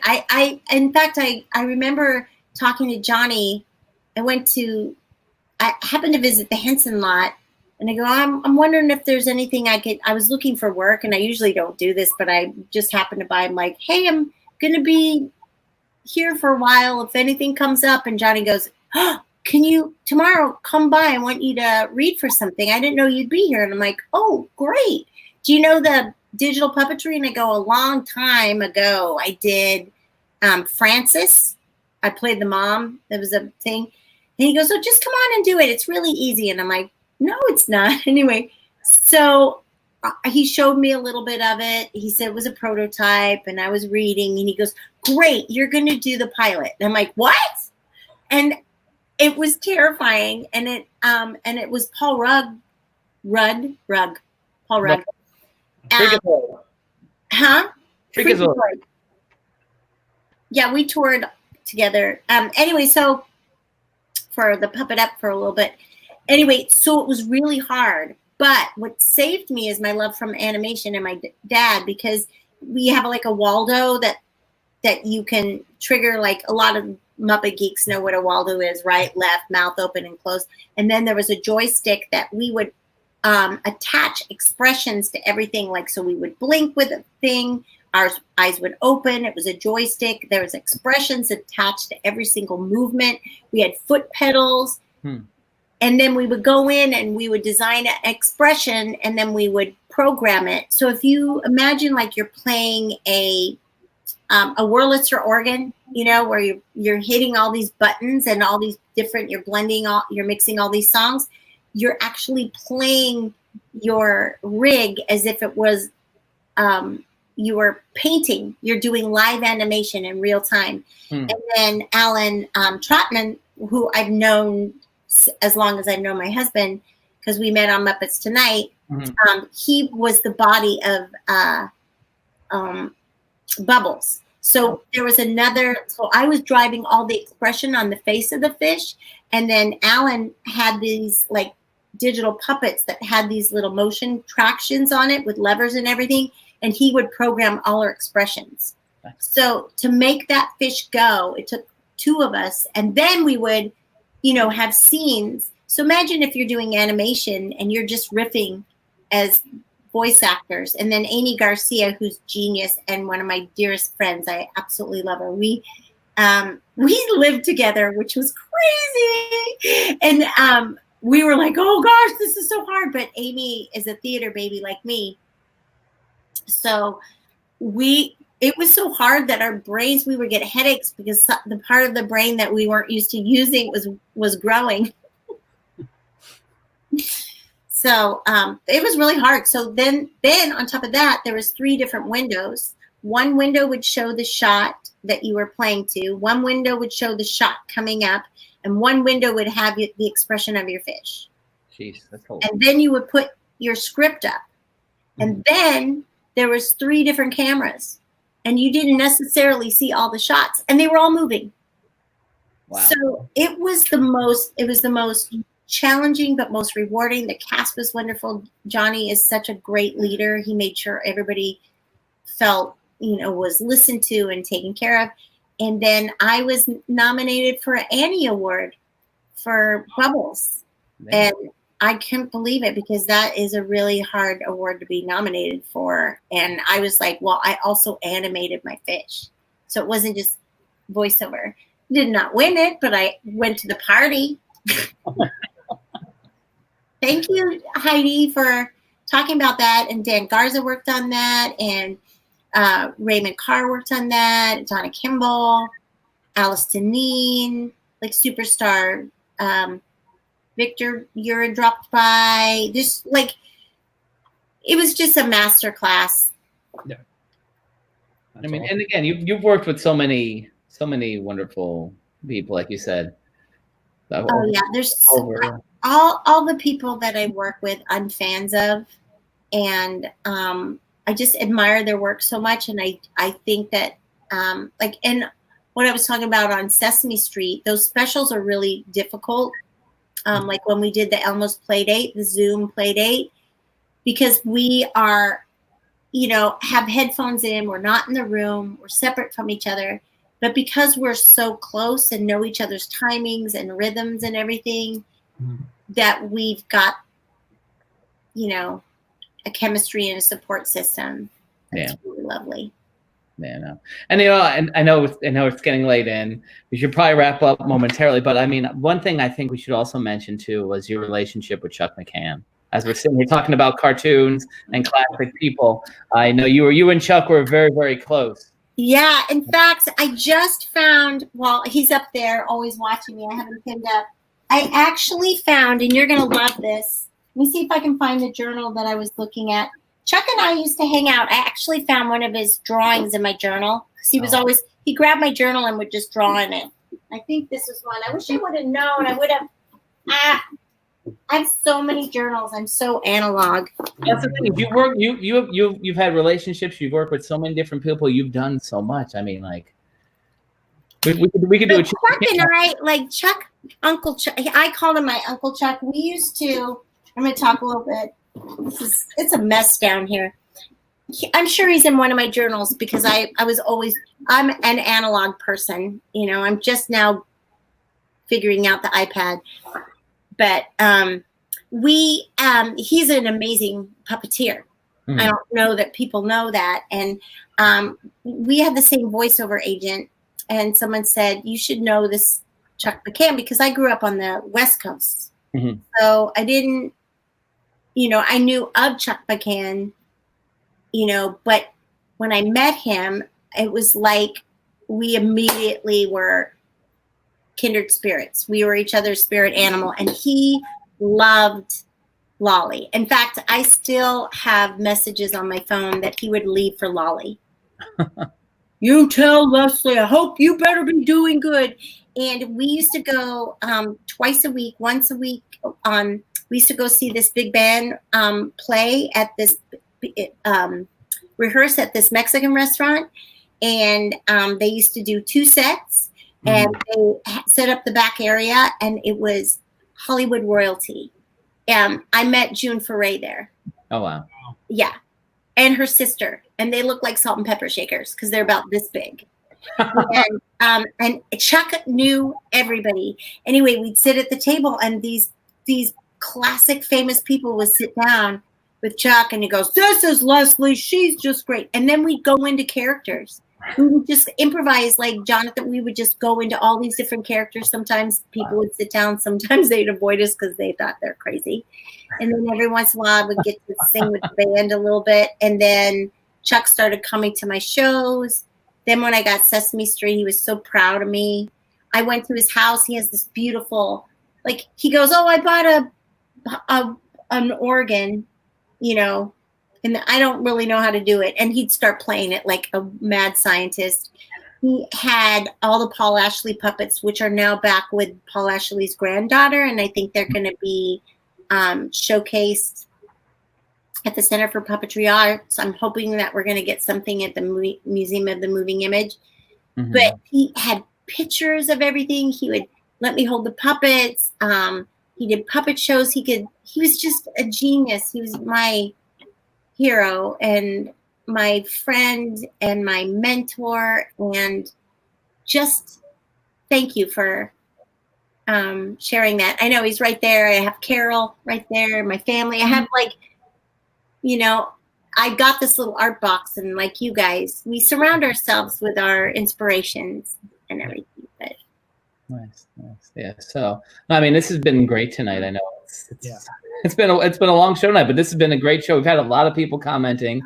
In fact, I remember talking to Johnny. I happened to visit the Henson lot, and I go, I'm wondering if there's anything I was looking for work, and I usually don't do this, but I just happened to buy. I'm like, hey, I'm going to be here for a while. If anything comes up, and Johnny goes, oh, can you tomorrow come by? I want you to read for something. I didn't know you'd be here. And I'm like, oh, great. Do you know the digital puppetry? And I go, a long time ago, I did Francis. I played the mom. That was a thing. And he goes, oh, just come on and do it. It's really easy. And I'm like, no, it's not. Anyway, so he showed me a little bit of it. He said it was a prototype, and I was reading. And he goes, great, you're going to do the pilot. And I'm like, what? And it was terrifying, and it was Paul Rudd, Paul Rudd. Huh? Freakazoid. Yeah, we toured together. Anyway, so for the Puppet Up for a little bit. Anyway, so it was really hard. But what saved me is my love from animation and my dad, because we have like a Waldo that you can trigger. Like a lot of Muppet geeks know what a Waldo is, right? Left, mouth open and closed. And then there was a joystick that we would attach expressions to everything. Like, so we would blink with a thing, our eyes would open. It was a joystick. There was expressions attached to every single movement. We had foot pedals. And then we would go in and we would design an expression, and then we would program it. So if you imagine like you're playing a Wurlitzer organ, you know, where you're hitting all these buttons and all these different, you're mixing all these songs, you're actually playing your rig as if it was, you were painting, you're doing live animation in real time. And then Alan Trotman, who I've known as long as I've known my husband, because we met on Muppets Tonight, he was the body of Bubbles. So there was so I was driving all the expression on the face of the fish, and then Alan had these like digital puppets that had these little motion tractions on it with levers and everything, and he would program all our expressions. So to make that fish go, it took two of us, and then we would, you know, have scenes. So imagine if you're doing animation and you're just riffing as voice actors. And then Amy Garcia, who's genius and one of my dearest friends, I absolutely love her. We lived together, which was crazy. And we were like, oh gosh, this is so hard. But Amy is a theater baby like me. So it was so hard that our brains, we would get headaches because the part of the brain that we weren't used to using was growing. So it was really hard. So then on top of that, there was 3 different windows. One window would show the shot that you were playing to. One window would show the shot coming up. And one window would have the expression of your fish. Jeez, that's cool. And then you would put your script up. And then there was 3 different cameras. And you didn't necessarily see all the shots, and they were all moving. Wow. So it was the most challenging, but most rewarding. The cast was wonderful. Johnny is such a great leader. He made sure everybody felt, you know, was listened to and taken care of. And then I was nominated for an Annie Award for Bubbles. Man. And I couldn't believe it, because that is a really hard award to be nominated for. And I was like, well, I also animated my fish. So it wasn't just voiceover. Did not win it, but I went to the party. Thank you, Heidi, for talking about that. And Dan Garza worked on that. And Raymond Carr worked on that. Donna Kimball, Alice Deneen, like superstar. Victor Ura dropped by. Just like, it was just a master class. Yeah. I mean, and again, you've worked with so many wonderful people, like you said. Oh yeah, there's all the people that I work with, I'm fans of, and I just admire their work so much. And I think that like, and what I was talking about on Sesame Street, those specials are really difficult. Like when we did the Elmo's Playdate, the Zoom Playdate, because we are, you know, have headphones in, we're not in the room, we're separate from each other. But because we're so close and know each other's timings and rhythms and everything, that we've got, you know, a chemistry and a support system. That's really lovely. Yeah, no. And you know, and I know it's getting late, and we should probably wrap up momentarily. But I mean, one thing I think we should also mention too was your relationship with Chuck McCann. As we're sitting here talking about cartoons and classic people, I know you and Chuck were very, very close. Yeah, in fact, I just found, well, he's up there always watching me. I have him pinned up. I actually found, and you're going to love this. Let me see if I can find the journal that I was looking at. Chuck and I used to hang out. I actually found one of his drawings in my journal. He was always, he grabbed my journal and would just draw in it. I think this is one. I wish I would have known. I would have. I have so many journals. I'm so analog. That's the thing. You've worked. You've had relationships. You've worked with so many different people. You've done so much. I mean, like we could do a Chuck and I, like Chuck, Uncle Chuck. I called him my Uncle Chuck. We used to. I'm going to talk a little bit. It's a mess down here. I'm sure he's in one of my journals because I'm an analog person. You know, I'm just now figuring out the iPad. But he's an amazing puppeteer. I don't know that people know that. And we had the same voiceover agent. And someone said, you should know this Chuck McCann because I grew up on the West Coast. Mm-hmm. So I didn't, I knew of Chuck McCann, but when I met him, it was like we immediately were kindred spirits. We were each other's spirit animal, and he loved Lolly. In fact, I still have messages on my phone that he would leave for Lolly. You tell Leslie, I hope you better be doing good. And we used to go twice a week, once a week. We used to go see this big band play at this rehearse at this Mexican restaurant, and they used to do 2 sets. And they set up the back area, and it was Hollywood royalty. I met June Foray there. Oh, wow. Yeah. And her sister. And they look like salt and pepper shakers because they're about this big. And Chuck knew everybody. Anyway, we'd sit at the table, and these classic famous people would sit down with Chuck, and he goes, this is Leslie. She's just great. And then we'd go into characters. We would just improvise like Jonathan. We would just go into all these different characters. Sometimes people would sit down. Sometimes they'd avoid us because they thought they're crazy. And then every once in a while I would get to sing with the band a little bit. And then Chuck started coming to my shows. Then when I got Sesame Street, he was so proud of me. I went to his house. He has this beautiful, like, he goes, oh, I bought an organ, and I don't really know how to do it. And he'd start playing it like a mad scientist. He had all the Paul Ashley puppets, which are now back with Paul Ashley's granddaughter. And I think they're going to be showcased at the Center for Puppetry Arts. I'm hoping that we're going to get something at the Museum of the Moving Image. Mm-hmm. But he had pictures of everything. He would let me hold the puppets. He did puppet shows. He was just a genius. He was my hero and my friend and my mentor, and just thank you for sharing that. I know he's right there. I have Carol right there, my family. I have I got this little art box, and like you guys, we surround ourselves with our inspirations and everything. But nice. Yeah. So I mean, this has been great tonight. I know it's been a long show tonight, but this has been a great show. We've had a lot of people commenting.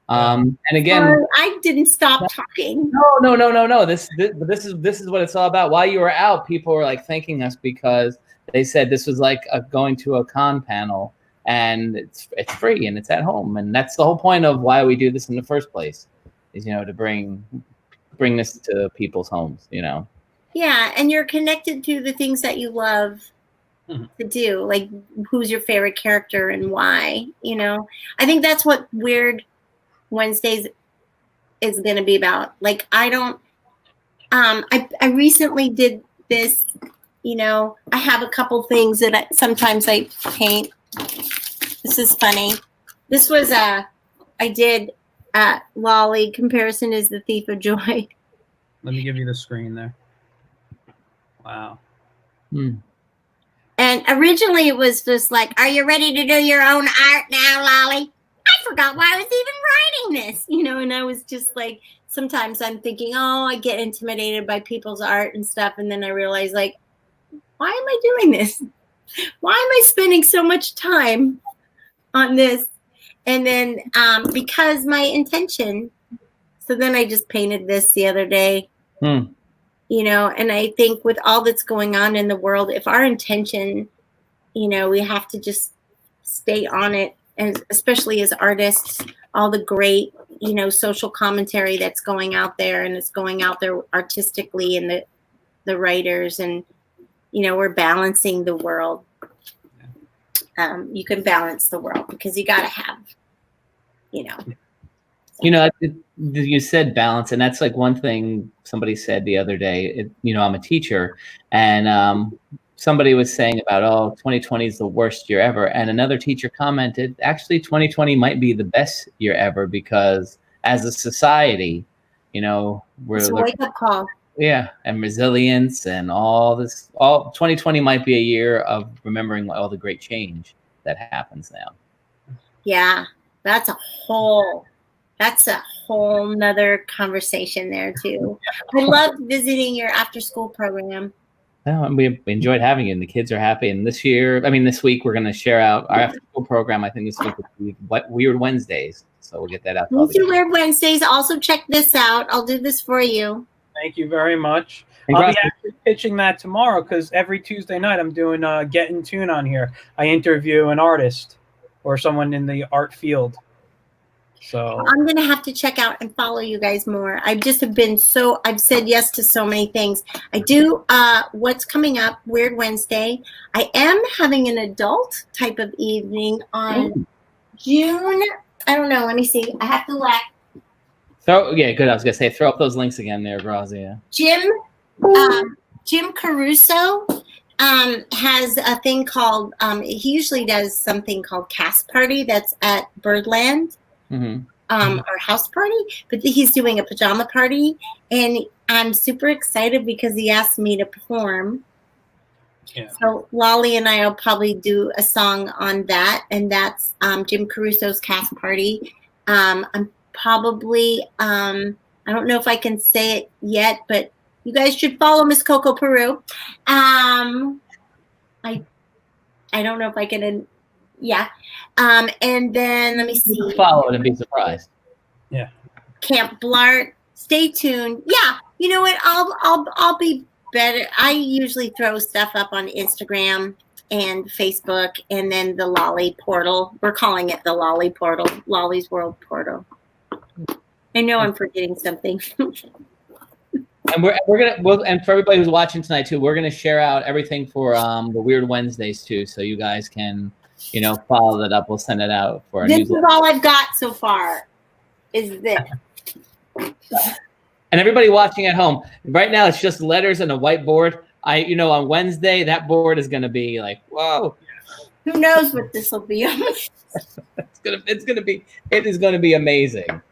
And again, I didn't stop talking. No. This is what it's all about. While you were out, people were like thanking us because they said this was like going to a con panel, and it's free and it's at home, and that's the whole point of why we do this in the first place, is to bring this to people's homes. Yeah, and you're connected to the things that you love to do, like who's your favorite character and why. I think that's what Weird Wednesdays is going to be about. Like, I recently did this, I have a couple things that sometimes I paint. This is funny. This was I did Lolly, comparison is the thief of joy. Let me give you the screen there. Wow. And originally it was just like, are you ready to do your own art now, Lolly? I forgot why I was even writing this, and I was just like, sometimes I'm thinking, oh, I get intimidated by people's art and stuff. And then I realize, like, why am I doing this? Why am I spending so much time on this? And then because my intention, so then I just painted this the other day. And I think with all that's going on in the world, if our intention, we have to just stay on it, and especially as artists, all the great, social commentary that's going out there, and it's going out there artistically, and the writers, and we're balancing the world. You can balance the world because you got to have, You said balance, and that's like one thing somebody said the other day. I'm a teacher, and somebody was saying about, 2020 is the worst year ever. And another teacher commented, actually, 2020 might be the best year ever because as a society, it's a wake-up call. Yeah, and resilience and all this. 2020 might be a year of remembering all the great change that happens now. Yeah, that's a whole nother conversation there too. I loved visiting your after-school program. Oh, we enjoyed having you, and the kids are happy. And this week, we're going to share out our after-school program. I think this week will be Weird Wednesdays, so we'll get that out. We'll do Weird Wednesdays. Also, check this out. I'll do this for you. Thank you very much. I'll be actually pitching that tomorrow because every Tuesday night I'm doing Get in Tune on here. I interview an artist or someone in the art field. So I'm going to have to check out and follow you guys more. I've said yes to so many things. I do what's coming up, Weird Wednesday. I am having an adult type of evening on June. I don't know. Let me see. I have to laugh. Good. I was going to say, throw up those links again there, Grazia. Jim Caruso has a thing called, he usually does something called Cast Party that's at Birdland. Our house party, but he's doing a pajama party, and I'm super excited because he asked me to perform. Yeah. So Lolly and I will probably do a song on that, and that's Jim Caruso's Cast Party. I'm probably I don't know if I can say it yet, but you guys should follow Miss Coco Peru. I don't know if I can. Yeah. And then let me see. Follow it and be surprised. Yeah. Camp Blart. Stay tuned. Yeah. You know what? I'll be better. I usually throw stuff up on Instagram and Facebook, and then the Lolly portal. We're calling it the Lolly portal, Lolly's World portal. I know I'm forgetting something. And and for everybody who's watching tonight too, we're gonna share out everything for the Weird Wednesdays too, so you guys can follow that up. We'll send it out for our newsletter. This is all I've got so far. Is this? And everybody watching at home, right now it's just letters and a whiteboard. On Wednesday that board is gonna be like, whoa. Who knows what this will be? It is gonna be amazing.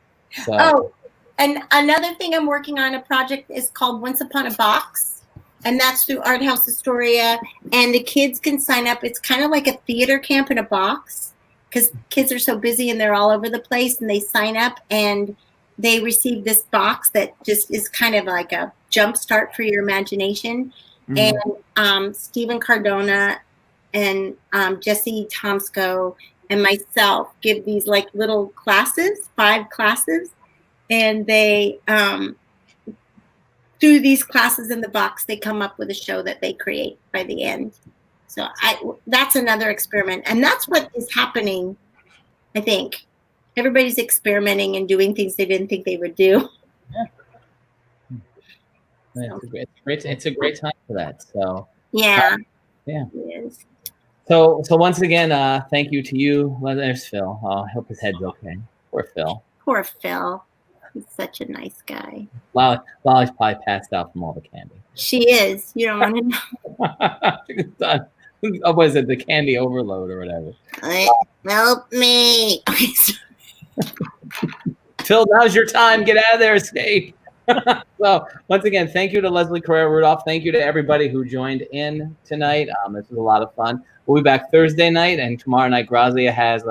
So. Oh, and another thing I'm working on, a project is called Once Upon a Box, and that's through Art House Astoria, and the kids can sign up. It's kind of like a theater camp in a box because kids are so busy and they're all over the place, and they sign up and they receive this box that just is kind of like a jump start for your imagination. Mm-hmm. And Stephen Cardona and Jesse Tomsko and myself give these like little classes, 5 classes, and they through these classes in the box, they come up with a show that they create by the end. So that's another experiment, and that's what is happening. I think everybody's experimenting and doing things they didn't think they would do. Yeah. It's a great time for that. So yeah, yeah. It is. So once again, thank you to you. Well, there's Phil. I hope his head's okay. Poor Phil. Poor Phil. He's such a nice guy. Lolly's probably passed out from all the candy. She is. You don't want to know. What is it? The candy overload or whatever. Help me. Phil, now's your time. Get out of there. Escape. So once again, thank you to Leslie Carrera-Rudolph. Thank you to everybody who joined in tonight. This was a lot of fun. We'll be back Thursday night, and tomorrow night Grazia has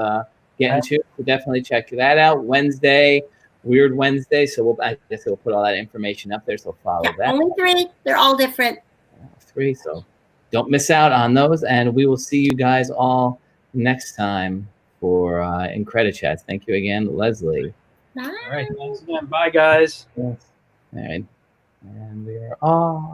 Get Into. So definitely check that out. Wednesday, Weird Wednesday. So I guess we'll put all that information up there. So follow that. Only 3. They're all different. 3. So don't miss out on those, and we will see you guys all next time for IncrediChat. Thank you again, Leslie. Bye. All right, thanks again. Bye, guys. Yes. All right. And we are all